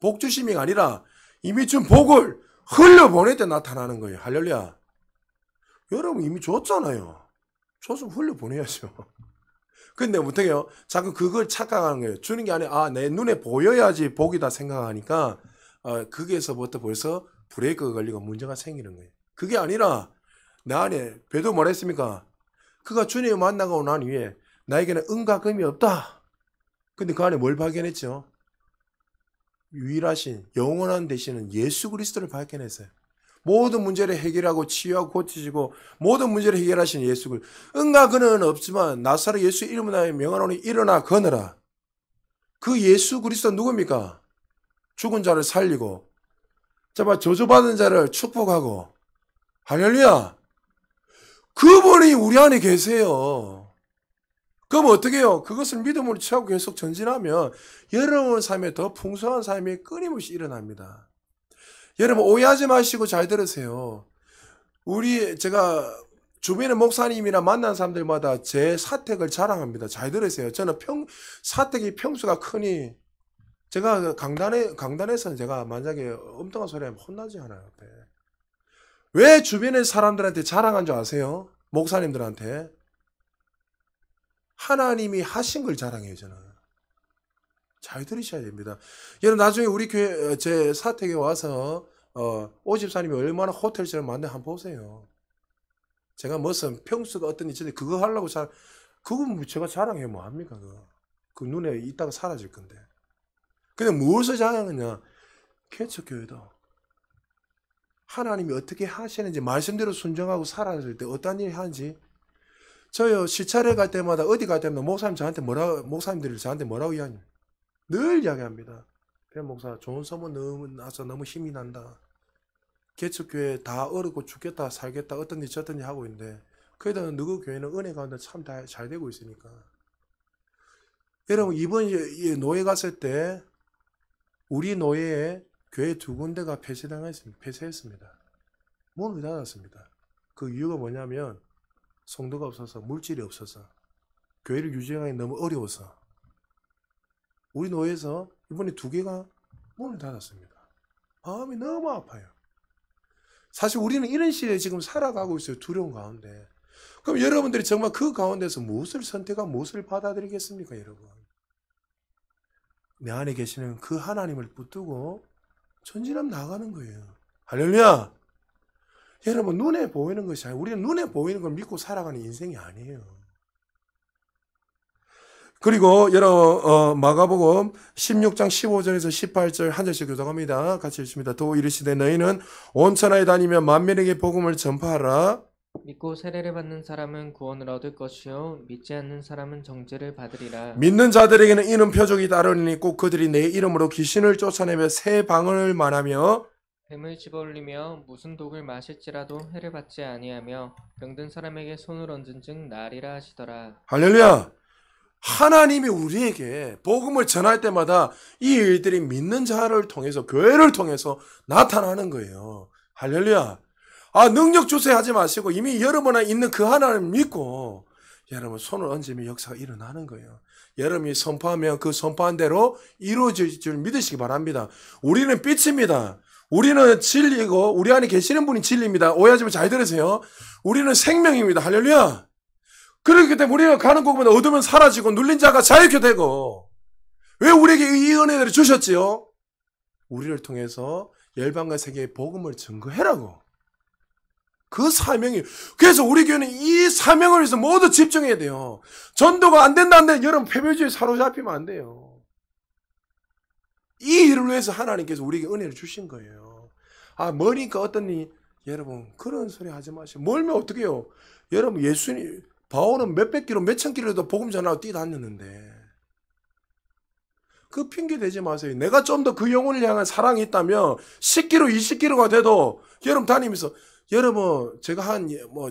복 주심이 아니라 이미 준 복을 흘려보낼 때 나타나는 거예요. 할렐루야. 여러분 이미 줬잖아요. 줬으면 흘려보내야죠. 근데 어떻게 해요? 자꾸 그걸 착각하는 거예요. 주는 게 아니라 내 눈에 보여야지 복이다 생각하니까 거기에서부터 벌써 브레이크가 걸리고 문제가 생기는 거예요. 그게 아니라 내 안에 베드로 뭐랬습니까? 그가 주님을 만나고 난 후에 나에게는 은과 금이 없다. 근데 그 안에 뭘 발견했죠? 유일하신 영원한 되시는 예수 그리스도를 발견했어요. 모든 문제를 해결하고 치유하고 고치시고 모든 문제를 해결하시는 예수 그리스도. 은과 금은 없지만 나사렛 예수 이름으로 명하노니 일어나 거느라. 그 예수 그리스도 누굽니까? 죽은 자를 살리고 정말 저주받은 자를 축복하고 할렐루야. 그분이 우리 안에 계세요. 그럼 어떻게 해요? 그것을 믿음으로 취하고 계속 전진하면 여러분 삶에 더 풍성한 삶이 끊임없이 일어납니다. 여러분 오해하지 마시고 잘 들으세요. 제가 주변의 목사님이나 만난 사람들마다 제 사택을 자랑합니다. 잘 들으세요. 저는 사택이 평수가 크니 제가 강단에서는 제가 만약에 엉뚱한 소리 하면 혼나지 않아요. 왜 주변의 사람들한테 자랑한 줄 아세요? 목사님들한테. 하나님이 하신 걸 자랑해요, 저는. 잘 들으셔야 됩니다. 여러분, 나중에 우리 교회, 제 사택에 와서, 오집사님이 얼마나 호텔처럼 만든 한번 보세요. 제가 무슨 평수가 어떤 있는데 그거 하려고 그건 제가 자랑해 뭐합니까, 그거. 그 눈에 있다가 사라질 건데. 근데 무엇을 자랑하냐? 개척교회도. 하나님이 어떻게 하시는지 말씀대로 순종하고 살아갈 때 어떤 일을 하는지 저요 시찰에 갈 때마다 어디 갈 때마다 목사님들이 저한테 뭐라고 이야기해요? 늘 이야기합니다. 배 목사 좋은 소문 너무 나서 너무 힘이 난다. 개척교회 다 어렵고 죽겠다 살겠다 어떤지 저떤지 하고 있는데 그래도 누구 교회는 은혜 가운데 참 잘 되고 있으니까. 여러분 이번 노예 갔을 때 우리 노예에 교회 2군데가 폐쇄했습니다. 문을 닫았습니다. 그 이유가 뭐냐면 성도가 없어서 물질이 없어서 교회를 유지하기 너무 어려워서 우리 노예에서 이번에 2개가 문을 닫았습니다. 마음이 너무 아파요. 사실 우리는 이런 시대에 지금 살아가고 있어요. 두려움 가운데. 그럼 여러분들이 정말 그 가운데서 무엇을 선택하고 무엇을 받아들이겠습니까, 여러분? 내 안에 계시는 그 하나님을 붙들고 전진하면 나가는 거예요. 할렐루야! 여러분 눈에 보이는 것이 아니라 우리는 눈에 보이는 걸 믿고 살아가는 인생이 아니에요. 그리고 여러분 마가복음 16장 15절에서 18절 한 절씩 교독합니다. 같이 읽습니다. 또 이르시되 너희는 온 천하에 다니며 만민에게 복음을 전파하라. 믿고 세례를 받는 사람은 구원을 얻을 것이요 믿지 않는 사람은 정죄를 받으리라. 믿는 자들에게는 이는 표적이 따르니 꼭 그들이 내 이름으로 귀신을 쫓아내며 새 방언을 말하며 뱀을 집어올리며 무슨 독을 마실지라도 해를 받지 아니하며 병든 사람에게 손을 얹은 즉 나으리라 하시더라. 할렐루야. 하나님이 우리에게 복음을 전할 때마다 이 일들이 믿는 자를 통해서 교회를 통해서 나타나는 거예요. 할렐루야. 능력 주세요 하지 마시고 이미 여러분 안에 있는 그 하나님을 믿고 여러분 손을 얹으면 역사가 일어나는 거예요. 여러분이 선포하면 그 선포한 대로 이루어질 줄 믿으시기 바랍니다. 우리는 빛입니다. 우리는 진리고 우리 안에 계시는 분이 진리입니다. 오해하지 말고 잘 들으세요. 우리는 생명입니다. 할렐루야. 그렇기 때문에 우리가 가는 곳마다 어둠은 사라지고 눌린 자가 자유케 되고 왜 우리에게 이 은혜들을 주셨지요? 우리를 통해서 열방과 세계에 복음을 증거해라고. 그 사명이. 그래서 우리 교회는 이 사명을 위해서 모두 집중해야 돼요. 전도가 안 된다. 여러분 패배주의에 사로잡히면 안 돼요. 이 일을 위해서 하나님께서 우리에게 은혜를 주신 거예요. 아, 머니까 어떠니? 여러분 그런 소리 하지 마시고. 멀면 어떻게 해요? 여러분 예수님 바울은 몇백 킬로 몇천 킬로도 복음 전하고 뛰다녔는데 그 핑계 대지 마세요. 내가 좀 더 그 영혼을 향한 사랑이 있다면 10kg 20kg가 돼도 여러분 다니면서 여러분 제가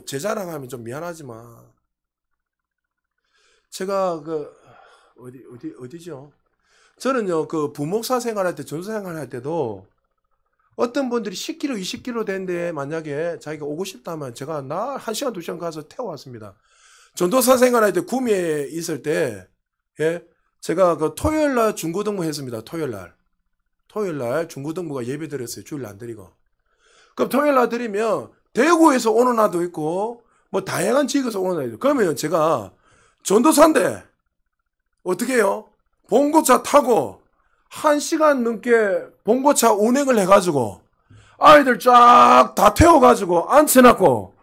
제 자랑하면 좀 미안하지만 제가 어디죠? 저는요 그 부목사 생활할 때 전도 생활할 때도 어떤 분들이 10kg 20kg 된데 만약에 자기가 오고 싶다면 제가 나 1시간 2시간 가서 태워왔습니다. 전도사 생활할 때 구미에 있을 때 예? 제가 그 토요일날 중고등부 했습니다. 토요일날 중고등부가 예배 드렸어요. 주일 안 드리고. 그럼 토요일날 드리면 대구에서 오는 날도 있고 뭐 다양한 지역에서 오는 날도 있고. 그러면 제가 전도사인데 어떻게 해요? 봉고차 타고 1시간 넘게 봉고차 운행을 해가지고 아이들 쫙 다 태워가지고 앉혀놨고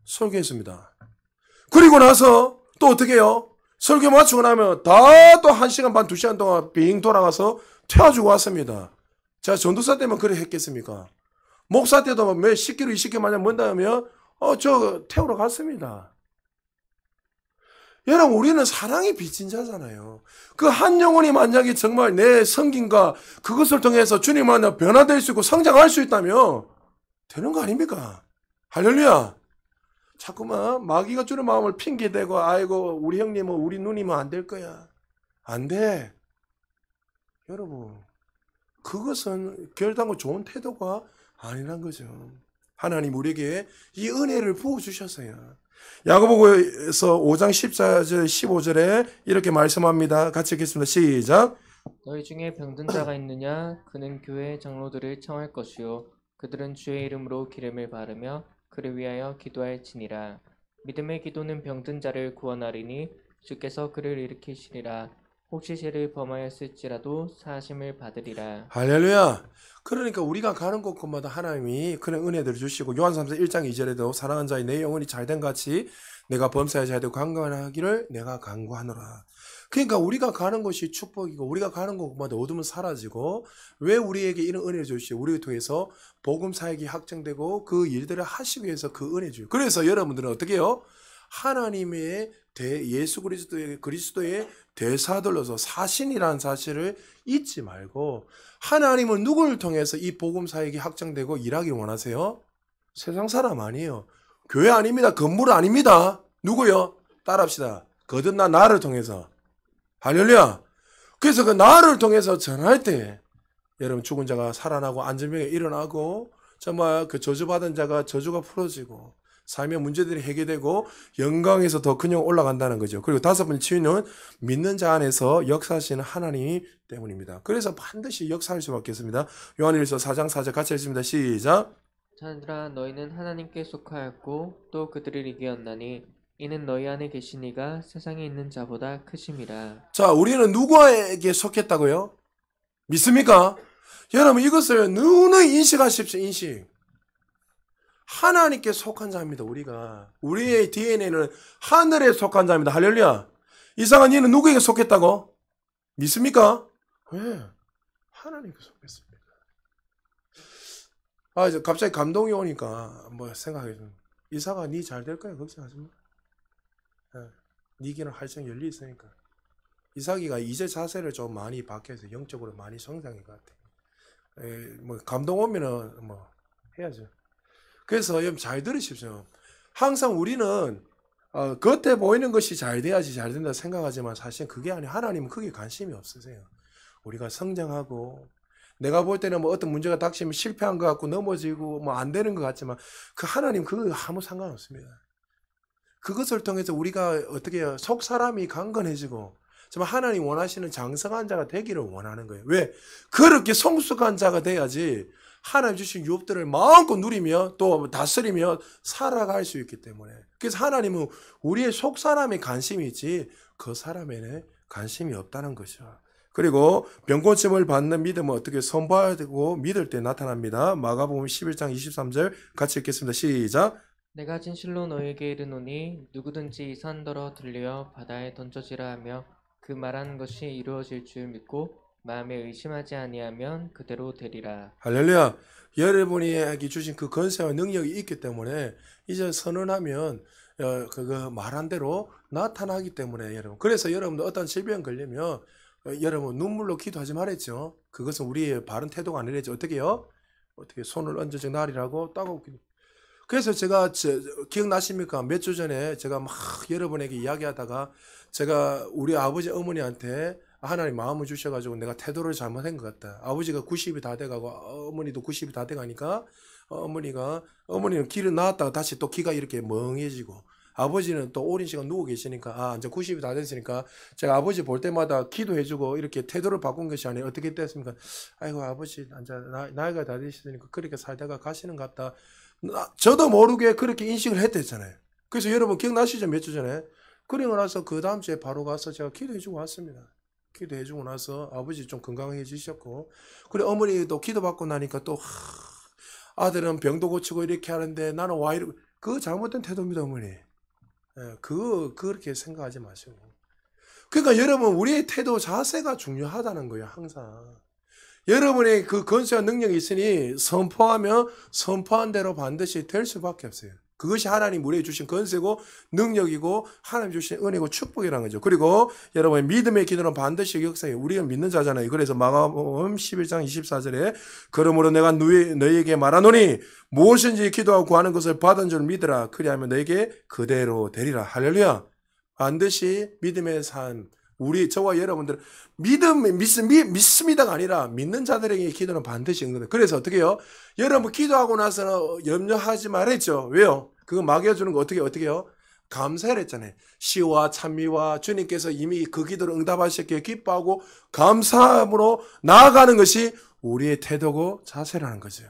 설교했습니다. 그리고 나서 또 어떻게 해요? 설교 마치고 나면 다 또 1시간 반 2시간 동안 빙 돌아가서 태워주고 왔습니다. 제가 전도사 때만 그래 했겠습니까? 목사 때도 몇 10km 20km 만약 먼다면 저 태우러 갔습니다. 여러분 우리는 사랑이 빚진 자잖아요. 그 한 영혼이 만약에 정말 내 성김과 그것을 통해서 주님 만나 변화될 수 있고 성장할 수 있다면 되는 거 아닙니까? 할렐루야. 자꾸만 마귀가 주는 마음을 핑계대고 아이고 우리 형님은 우리 누님은 안 될 거야. 안 돼. 여러분 그것은 결단코 좋은 태도가 아니란 거죠. 하나님 우리에게 이 은혜를 부어주셨어요. 야고보서 5장 14절 15절에 이렇게 말씀합니다. 같이 읽겠습니다. 시작. 너희 중에 병든 자가 있느냐? 그는 교회 장로들을 청할 것이요 그들은 주의 이름으로 기름을 바르며 그를 위하여 기도할지니라. 믿음의 기도는 병든 자를 구원하리니 주께서 그를 일으키시리라. 혹시 죄를 범하였을지라도 사하심을 받으리라. 할렐루야. 그러니까 우리가 가는 곳마다 하나님이 그런 은혜들을 주시고 요한삼서 1장 2절에도 사랑하는 자의 내 영혼이 잘된 같이 내가 범사에 잘되고 강건하기를 내가 간구하노라. 그러니까 우리가 가는 곳이 축복이고 우리가 가는 곳마다 어둠은 사라지고 왜 우리에게 이런 은혜를 주시고 우리를 통해서 복음 사역이 확정되고 그 일들을 하시기 위해서 그 은혜 주요. 그래서 여러분들은 어떻게 해요? 하나님의 예수 그리스도의 대사들로서 사신이라는 사실을 잊지 말고 하나님은 누구를 통해서 이 복음 사역이 확정되고 일하기 원하세요? 세상 사람 아니에요. 교회 아닙니다. 건물 아닙니다. 누구요? 따라합시다. 거듭난 나를 통해서. 할렐루야. 그래서 그 나를 통해서 전할 때 여러분 죽은 자가 살아나고 안전병에 일어나고 정말 그 저주받은 자가 저주가 풀어지고 삶의 문제들이 해결되고 영광에서 더 큰 영 올라간다는 거죠. 그리고 다섯 번째 치유는 믿는 자 안에서 역사하시는 하나님 때문입니다. 그래서 반드시 역사할 수밖에 없습니다. 요한일서 4장 4절 같이 읽습니다. 시작. 자들아 너희는 하나님께 속하였고 또 그들을 이기었나니 이는 너희 안에 계신 이가 세상에 있는 자보다 크심이라. 자, 우리는 누구에게 속했다고요? 믿습니까? 여러분 이것을 누누이 인식하십시오. 인식. 하나님께 속한 자입니다. 우리의 DNA는 하늘에 속한 자입니다. 할렐루야. 이상한 이는 누구에게 속했다고? 믿습니까? 왜? 하나님께 속했습니다. 이제 갑자기 감동이 오니까 뭐 생각해 좀. 이사가 니 잘 될 거야. 걱정하지 마. 니 길은 활성 열리 있으니까. 이삭이가 이제 자세를 좀 많이 바뀌어서 영적으로 많이 성장인 것 같아. 뭐 감동 오면은 뭐 해야죠. 그래서 여러분 잘 들으십시오. 항상 우리는 겉에 보이는 것이 잘 돼야지 잘 된다 생각하지만 사실 그게 아니에요. 하나님은 그게 관심이 없으세요. 우리가 성장하고 내가 볼 때는 뭐 어떤 문제가 닥치면 실패한 것 같고 넘어지고 뭐 안 되는 것 같지만 그 하나님 그거 아무 상관없습니다. 그것을 통해서 우리가 어떻게 해요? 속 사람이 강건해지고 정말 하나님 원하시는 장성한 자가 되기를 원하는 거예요. 왜? 그렇게 성숙한 자가 돼야지 하나님 주신 유업들을 마음껏 누리며 또 다스리며 살아갈 수 있기 때문에. 그래서 하나님은 우리의 속 사람에 관심이 있지 그 사람에는 관심이 없다는 것이죠. 그리고 병고침을 받는 믿음은 어떻게 선포하고 믿을 때 나타납니다. 마가복음 11장 23절 같이 읽겠습니다. 시작. 내가 진실로 너에게 이르노니 누구든지 이 산더러 들려 바다에 던져지라 하며 그 말하는 것이 이루어질 줄 믿고 마음에 의심하지 아니하면 그대로 되리라. 할렐루야. 여러분이 주신 그 권세와 능력이 있기 때문에 이제 선언하면 그거 말한 대로 나타나기 때문에 여러분. 그래서 여러분들 어떤 질병 걸리면 여러분 눈물로 기도하지 말았죠. 그것은 우리의 바른 태도가 아니랬죠. 어떻게요? 어떻게 손을 얹어서 날이라고 따가워 기도. 그래서 제가 기억나십니까? 몇 주 전에 제가 막 여러분에게 이야기하다가 제가 우리 아버지 어머니한테 하나님 마음을 주셔가지고 내가 태도를 잘못한 것 같다. 아버지가 90이 다 돼가고 어머니도 90이 다 돼가니까 어머니는 기를 낳았다가 다시 또 기가 이렇게 멍해지고 아버지는 또 오랜 시간 누워 계시니까 이제 90이 다 됐으니까 제가 아버지 볼 때마다 기도해주고 이렇게 태도를 바꾼 것이 아니에요. 어떻게 됐습니까? 아이고 아버지 이제 나이가 다 되셨으니까 그렇게 살다가 가시는 것 같다. 저도 모르게 그렇게 인식을 했댔잖아요. 그래서 여러분 기억나시죠? 몇 주 전에 그리고 나서 그 다음 주에 바로 가서 제가 기도해주고 왔습니다. 기도해주고 나서 아버지 좀 건강해지셨고 그리고 어머니도 기도받고 나니까 또 아들은 병도 고치고 이렇게 하는데 나는 와 이러고 그거 잘못된 태도입니다. 어머니. 그렇게 생각하지 마시고. 그러니까 여러분 우리의 태도 자세가 중요하다는 거예요. 항상. 여러분의 그 권세와 능력이 있으니 선포하면 선포한 대로 반드시 될 수밖에 없어요. 그것이 하나님 우리에게 주신 권세고 능력이고 하나님 주신 은혜고 축복이라는 거죠. 그리고 여러분의 믿음의 기도는 반드시 역사해요. 우리가 믿는 자잖아요. 그래서 마가복음 11장 24절에 그러므로 내가 너희에게 말하노니 무엇인지 기도하고 구하는 것을 받은 줄 믿으라. 그리하면 너에게 그대로 되리라. 할렐루야. 반드시 믿음의 삶 저와 여러분들 믿습니다가 아니라 믿는 자들에게 기도는 반드시 응답해요. 그래서 어떻게 해요? 여러분 기도하고 나서는 염려하지 말았죠. 왜요? 그거 막여주는 거 어떻게 해요? 감사를 했잖아요. 시와 찬미와 주님께서 이미 그 기도를 응답하셨기에 기뻐하고 감사함으로 나아가는 것이 우리의 태도고 자세라는 거죠.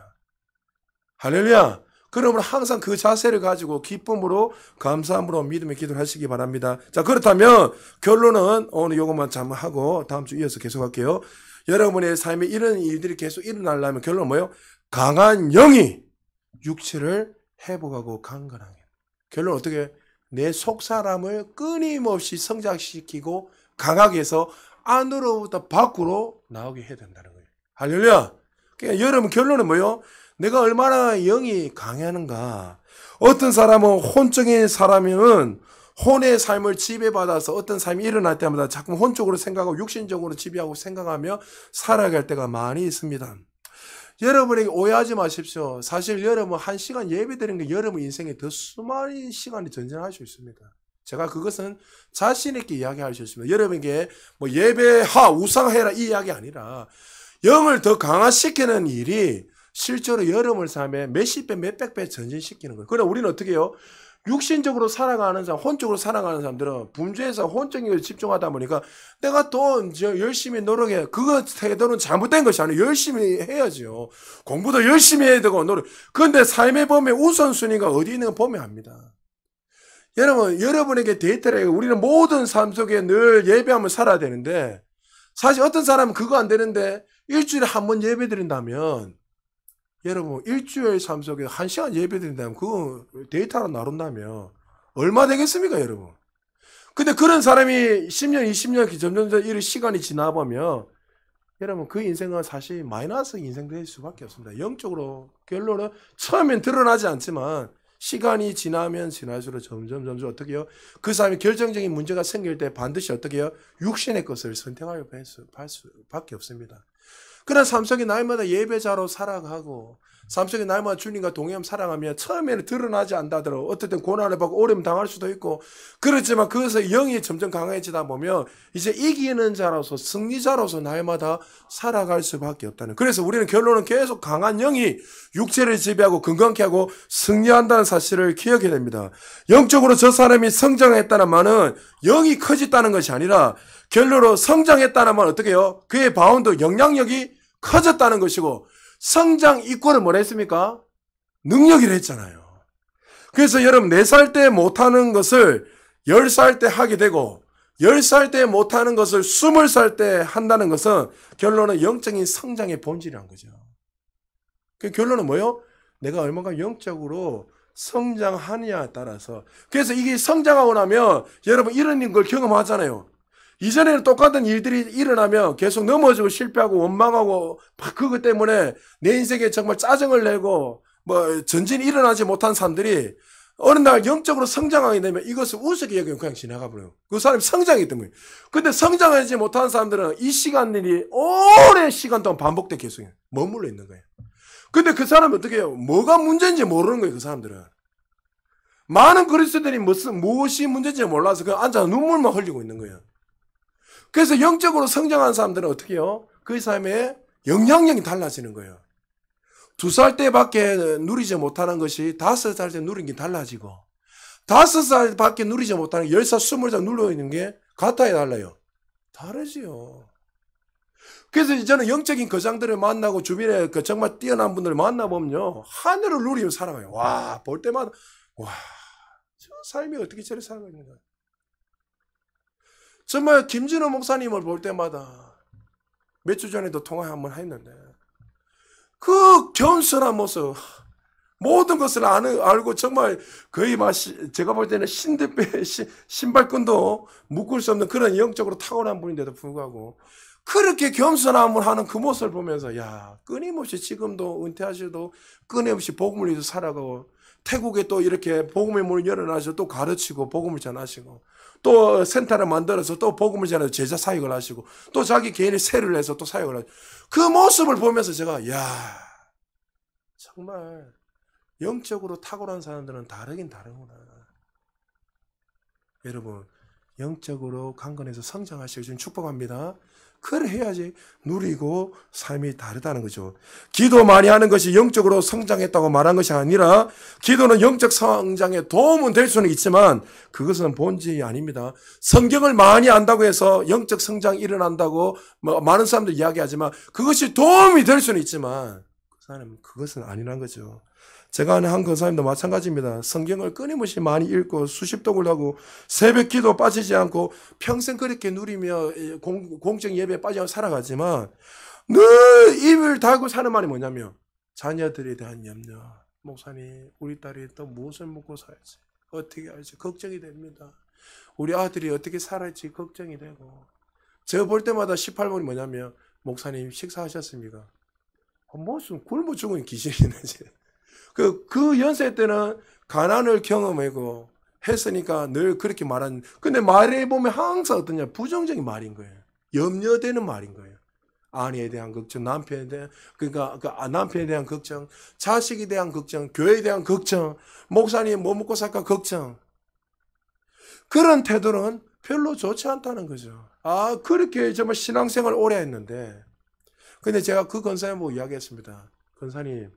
할렐루야. 그러므로 항상 그 자세를 가지고 기쁨으로 감사함으로 믿음의 기도를 하시기 바랍니다. 자, 그렇다면 결론은 오늘 이것만 잠하고 다음 주 이어서 계속할게요. 여러분의 삶에 이런 일들이 계속 일어나려면 결론은 뭐예요? 강한 영이 육체를 회복하고 강건하게. 결론은 어떻게? 내 속사람을 끊임없이 성장시키고 강하게 해서 안으로부터 밖으로 나오게 해야 된다는 거예요. 할렐루야. 그러니까 여러분 결론은 뭐예요? 내가 얼마나 영이 강하는가. 어떤 사람은 혼적인 사람이면 혼의 삶을 지배받아서 어떤 삶이 일어날 때마다 자꾸 혼적으로 생각하고 육신적으로 지배하고 생각하며 살아갈 때가 많이 있습니다. 여러분에게 오해하지 마십시오. 사실 여러분 1시간 예배 드리는 게 여러분 인생에 더 수많은 시간이 전쟁할 수 있습니다. 제가 그것은 자신 있게 이야기할 수 있습니다. 여러분에게 뭐 예배하 우상해라 이 이야기 아니라 영을 더 강화시키는 일이 실제로 여러분 삶에 몇십 배, 몇백 배 전진시키는 거예요. 그러나 우리는 어떻게 해요? 육신적으로 살아가는 사람, 혼적으로 살아가는 사람들은 분주해서 혼적인 것에 집중하다 보니까 내가 또 열심히 노력해. 그거 태도는 잘못된 것이 아니에요. 열심히 해야죠. 공부도 열심히 해야 되고 노력. 그런데 삶에 보면 우선순위가 어디 있는 가 보면 압니다. 여러분에게 데이터를 해요. 우리는 모든 삶 속에 늘 예배하며 살아야 되는데 사실 어떤 사람은 그거 안 되는데 일주일에 한 번 예배 드린다면 여러분 일주일 삶 속에 1시간 예배 드린다면 그거 데이터로 나눈다면 얼마 되겠습니까 여러분? 근데 그런 사람이 10년 20년 점점 이런 시간이 지나보면 여러분 그 인생은 사실 마이너스 인생 될 수밖에 없습니다. 영적으로 결론은 처음엔 드러나지 않지만 시간이 지나면 지날수록 점점 어떻게 해요? 그 사람이 결정적인 문제가 생길 때 반드시 어떻게 해요? 육신의 것을 선택할 수밖에 없습니다. 그러나 삶 속에 날마다 예배자로 살아가고 삶 속에 날마다 주님과 동행하며 살아가면 처음에는 드러나지 않다더라도 어쨌든 고난을 받고 어려움 당할 수도 있고 그렇지만 그것을 영이 점점 강해지다 보면 이제 이기는 자로서 승리자로서 날마다 살아갈 수밖에 없다는. 그래서 우리는 결론은 계속 강한 영이 육체를 지배하고 건강케 하고 승리한다는 사실을 기억해야 됩니다. 영적으로 저 사람이 성장했다는 말은 영이 커졌다는 것이 아니라 결론으로 성장했다는 말은 어떻게 해요? 그의 바운드 영향력이 커졌다는 것이고 성장 이꼴은 뭐라 했습니까? 능력이라 했잖아요. 그래서 여러분 4살 때 못하는 것을 10살 때 하게 되고 10살 때 못하는 것을 20살 때 한다는 것은 결론은 영적인 성장의 본질이란 거죠. 그 결론은 뭐예요? 내가 얼마나 영적으로 성장하느냐에 따라서. 그래서 이게 성장하고 나면 여러분 이런 걸 경험하잖아요. 이전에는 똑같은 일들이 일어나면 계속 넘어지고 실패하고 원망하고 그것 때문에 내 인생에 정말 짜증을 내고 뭐 전진이 일어나지 못한 사람들이 어느 날 영적으로 성장하게 되면 이것을 우습게 여기면 그냥 지나가 버려요. 그 사람이 성장했던 거예요. 근데 성장하지 못한 사람들은 이 시간들이 오랜 시간 동안 반복돼 계속 머물러 있는 거예요. 근데 그 사람은 어떻게 해요? 뭐가 문제인지 모르는 거예요, 그 사람들은. 많은 그리스도인들이 무엇이 문제인지 몰라서 그냥 앉아서 눈물만 흘리고 있는 거예요. 그래서 영적으로 성장한 사람들은 어떻게 해요? 그 사람의 영향력이 달라지는 거예요. 2살 때밖에 누리지 못하는 것이 5살 때 누리는 게 달라지고 5살 밖에 누리지 못하는 10살, 20살 누리는 게 같아야 달라요. 다르지요. 그래서 저는 영적인 거장들을 만나고 주변에 그 정말 뛰어난 분들을 만나보면요. 하늘을 누리며 살아가요. 와, 볼 때마다 와, 저 삶이 어떻게 저리 살아가 있는가. 정말 김진호 목사님을 볼 때마다 몇 주 전에도 통화 한번 했는데 그 겸손한 모습, 모든 것을 알고 정말 거의 막 제가 볼 때는 신발끈도 묶을 수 없는 그런 영적으로 탁월한 분인데도 불구하고 그렇게 겸손함을 하는 그 모습을 보면서 야, 끊임없이 지금도 은퇴하셔도 끊임없이 복음을 위해서 살아가고 태국에 또 이렇게 복음의 문을 열어놔서 또 가르치고 복음을 전하시고 또 센터를 만들어서 또 복음을 전해서 제자 사역을 하시고 또 자기 개인의 세를 내서 또 사역을 하시고 그 모습을 보면서 제가 야, 정말 영적으로 탁월한 사람들은 다르긴 다르구나. 여러분 영적으로 강건해서 성장하시고 지금 축복합니다. 그래 해야지 누리고 삶이 다르다는 거죠. 기도 많이 하는 것이 영적으로 성장했다고 말한 것이 아니라 기도는 영적 성장에 도움은 될 수는 있지만 그것은 본질이 아닙니다. 성경을 많이 안다고 해서 영적 성장이 일어난다고 많은 사람들이 이야기하지만 그것이 도움이 될 수는 있지만 그 사람은 그것은 아니란 거죠. 제가 아는 한 권사님도 마찬가지입니다. 성경을 끊임없이 많이 읽고 수십독을 하고 새벽 기도 빠지지 않고 평생 그렇게 누리며 공적 예배에 빠지지 않고 살아가지만 늘 입을 달고 사는 말이 뭐냐면 자녀들에 대한 염려. 목사님, 우리 딸이 또 무엇을 먹고 살지, 어떻게 할지 걱정이 됩니다. 우리 아들이 어떻게 살았지 걱정이 되고. 제가 볼 때마다 18번이 뭐냐면 목사님 식사하셨습니까? 무슨 굶어 죽은 귀신이네. 그 연세 때는 가난을 경험하고 했으니까 늘 그렇게 말하는, 근데 말해 보면 항상 어떠냐, 부정적인 말인 거예요. 염려되는 말인 거예요. 아내에 대한 걱정, 남편에 대한, 그러니까 남편에 대한 걱정, 자식에 대한 걱정, 교회에 대한 걱정, 목사님 뭐 먹고 살까 걱정. 그런 태도는 별로 좋지 않다는 거죠. 아, 그렇게 정말 신앙생활 오래 했는데. 근데 제가 그 권사님 보고 이야기했습니다. 권사님,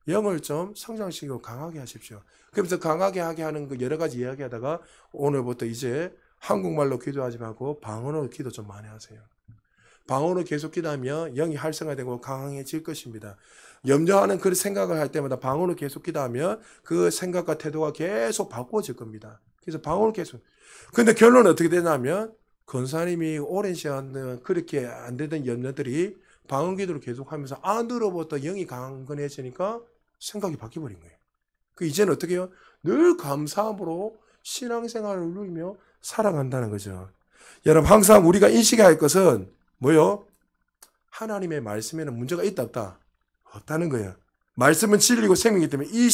영을 좀 성장시키고 강하게 하십시오. 그러면서 강하게 하게 하는 그 여러 가지 이야기하다가 오늘부터 이제 한국말로 기도하지 말고 방언으로 기도 좀 많이 하세요. 방언으로 계속 기도하면 영이 활성화되고 강해질 것입니다. 염려하는 그 생각을 할 때마다 방언으로 계속 기도하면 그 생각과 태도가 계속 바꿔질 겁니다. 그래서 방언으로 계속. 근데 결론은 어떻게 되냐면 권사님이 오랜 시간 그렇게 안 되던 염려들이 방언 기도를 계속하면서 안으로부터 영이 강건해지니까 생각이 바뀌어버린 거예요. 그 이제는 어떻게 해요? 늘 감사함으로 신앙생활을 누리며 살아간다는 거죠. 여러분 항상 우리가 인식해야 할 것은 뭐요? 하나님의 말씀에는 문제가 있다 없다? 없다는 거예요. 말씀은 진리고 생명이기 때문에 이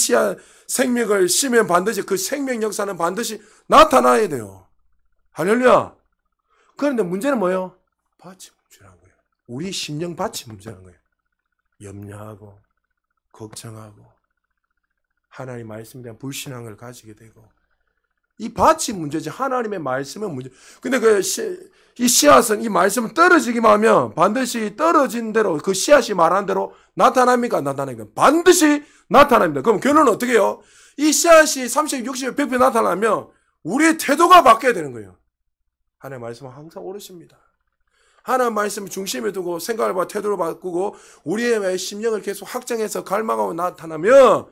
생명을 심으면 반드시 그 생명 역사는 반드시 나타나야 돼요. 할렐루야. 그런데 문제는 뭐예요? 밭이 문제라는 거예요. 우리 심령 밭이 문제라는 거예요. 염려하고 걱정하고 하나님 말씀에 대한 불신앙을 가지게 되고 이 밭이 문제지 하나님의 말씀은 문제. 근데 이 씨앗은 이 말씀을 떨어지기만 하면 반드시 떨어진 대로 그 씨앗이 말한 대로 나타납니까? 나타나니까 반드시 나타납니다. 그럼 결론은 어떻게 해요? 이 씨앗이 30, 60, 100배 나타나면 우리의 태도가 바뀌어야 되는 거예요. 하나님의 말씀은 항상 옳으십니다. 하나님 말씀을 중심에 두고 생각을 태도를 바꾸고 우리의 심령을 계속 확장해서 갈망하고 나타나면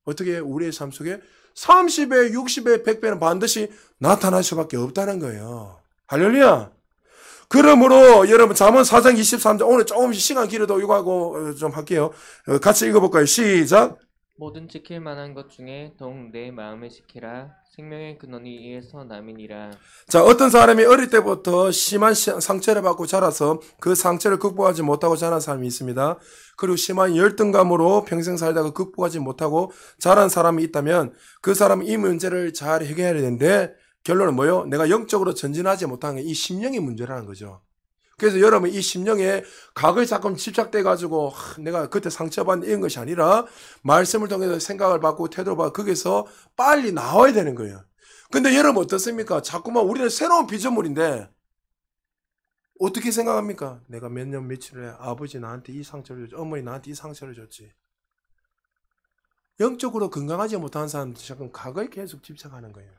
어떻게 우리의 삶 속에 30배, 60배, 100배는 반드시 나타날 수밖에 없다는 거예요. 할렐루야. 그러므로 여러분 잠언 4장 23절 오늘 조금씩 시간 길어도 이거 하고 좀 할게요. 같이 읽어볼까요? 시작. 모든 지킬 만한 것 중에 더욱 내 마음을 지키라. 생명의 근원이 이에서 남이니라. 자, 어떤 사람이 어릴 때부터 심한 상처를 받고 자라서 그 상처를 극복하지 못하고 자란 사람이 있습니다. 그리고 심한 열등감으로 평생 살다가 극복하지 못하고 자란 사람이 있다면 그 사람은 이 문제를 잘 해결해야 되는데 결론은 뭐예요? 내가 영적으로 전진하지 못하는 게 이 심령의 문제라는 거죠. 그래서 여러분 이 심령에 각을 자꾸 집착돼 가지고 내가 그때 상처받는 이런 것이 아니라 말씀을 통해서 생각을 바꾸고 태도를 바꾸고 거기서 빨리 나와야 되는 거예요. 근데 여러분 어떻습니까? 자꾸만 우리는 새로운 피조물인데 어떻게 생각합니까? 내가 몇 년 며칠 후에 아버지 나한테 이 상처를 줬지, 어머니 나한테 이 상처를 줬지. 영적으로 건강하지 못한 사람들 자꾸 각을 계속 집착하는 거예요.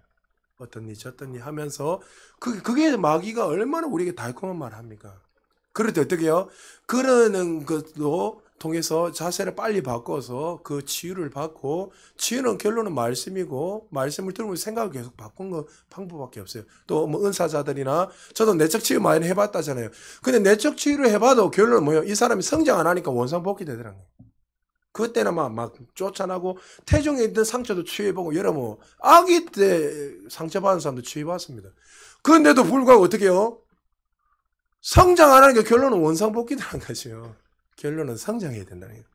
어떻니 저떻니 하면서 그게 마귀가 얼마나 우리에게 달콤한 말을 합니까? 그럴 때 어떻게 해요? 그러는 것도 통해서 자세를 빨리 바꿔서 그 치유를 받고 치유는 결론은 말씀이고 말씀을 들으면 생각을 계속 바꾼 거 방법밖에 없어요. 또 뭐 은사자들이나 저도 내적 치유 많이 해봤다잖아요. 근데 내적 치유를 해봐도 결론은 뭐예요? 이 사람이 성장 안 하니까 원상복귀 되더라고요. 그때는 막 쫓아나고 태중에 있던 상처도 치유해보고 여러분 아기 때 상처받은 사람도 치유받았습니다. 그런데도 불구하고 어떻게 해요? 성장 안 하는 게 결론은 원상복귀라는 거죠. 결론은 성장해야 된다는 거예요.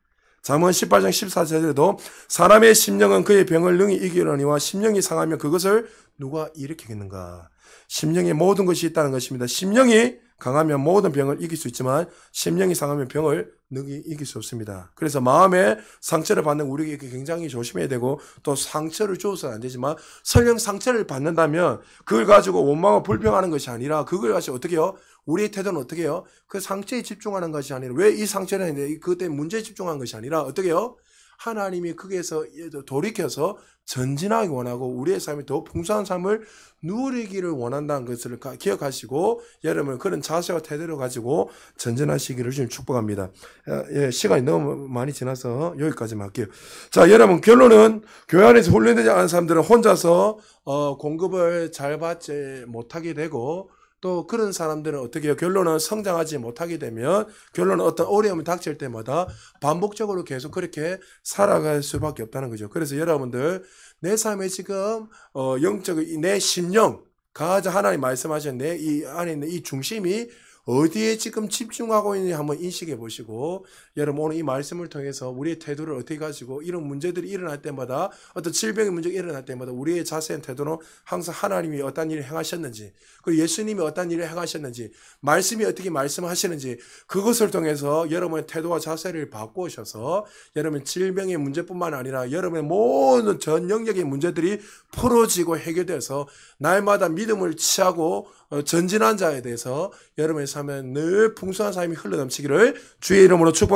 잠언 18장 14절에도 사람의 심령은 그의 병을 능히 이기려니와 심령이 상하면 그것을 누가 일으키겠는가. 심령에 모든 것이 있다는 것입니다. 심령이 강하면 모든 병을 이길 수 있지만 심령이 상하면 병을 능히 이길 수 없습니다. 그래서 마음에 상처를 받는 우리에게 굉장히 조심해야 되고 또 상처를 주어서는 안 되지만 설령 상처를 받는다면 그걸 가지고 원망하고 불평하는 것이 아니라 그걸 가지고 어떻게 해요? 우리의 태도는 어떻게 해요? 그 상처에 집중하는 것이 아니라 왜 이 상처를 했는데 그때 문제에 집중하는 것이 아니라 어떻게 해요? 하나님이 거기에서 돌이켜서 전진하기 원하고 우리의 삶이 더 풍성한 삶을 누리기를 원한다는 것을 기억하시고 여러분 그런 자세와 태도를 가지고 전진하시기를 주님 축복합니다. 예, 시간이 너무 많이 지나서 여기까지만 할게요. 자, 여러분 결론은 교회 안에서 훈련되지 않은 사람들은 혼자서 공급을 잘 받지 못하게 되고 또 그런 사람들은 어떻게 해요? 결론은 성장하지 못하게 되면 결론은 어떤 어려움이 닥칠 때마다 반복적으로 계속 그렇게 살아갈 수밖에 없다는 거죠. 그래서 여러분들 내 삶에 지금 영적 내 심령 가장 하나님 말씀하신 내 이 안에 있는 이 중심이 어디에 지금 집중하고 있는지 한번 인식해 보시고 여러분 오늘 이 말씀을 통해서 우리의 태도를 어떻게 가지고 이런 문제들이 일어날 때마다 어떤 질병의 문제가 일어날 때마다 우리의 자세한 태도는 항상 하나님이 어떤 일을 행하셨는지 그리고 예수님이 어떤 일을 행하셨는지 말씀이 어떻게 말씀하시는지 그것을 통해서 여러분의 태도와 자세를 바꾸셔서 여러분 질병의 문제뿐만 아니라 여러분의 모든 전 영역의 문제들이 풀어지고 해결돼서 날마다 믿음을 취하고 전진한 자에 대해서 여러분의 삶에 늘 풍성한 삶이 흘러넘치기를 주의 이름으로 축복합니다.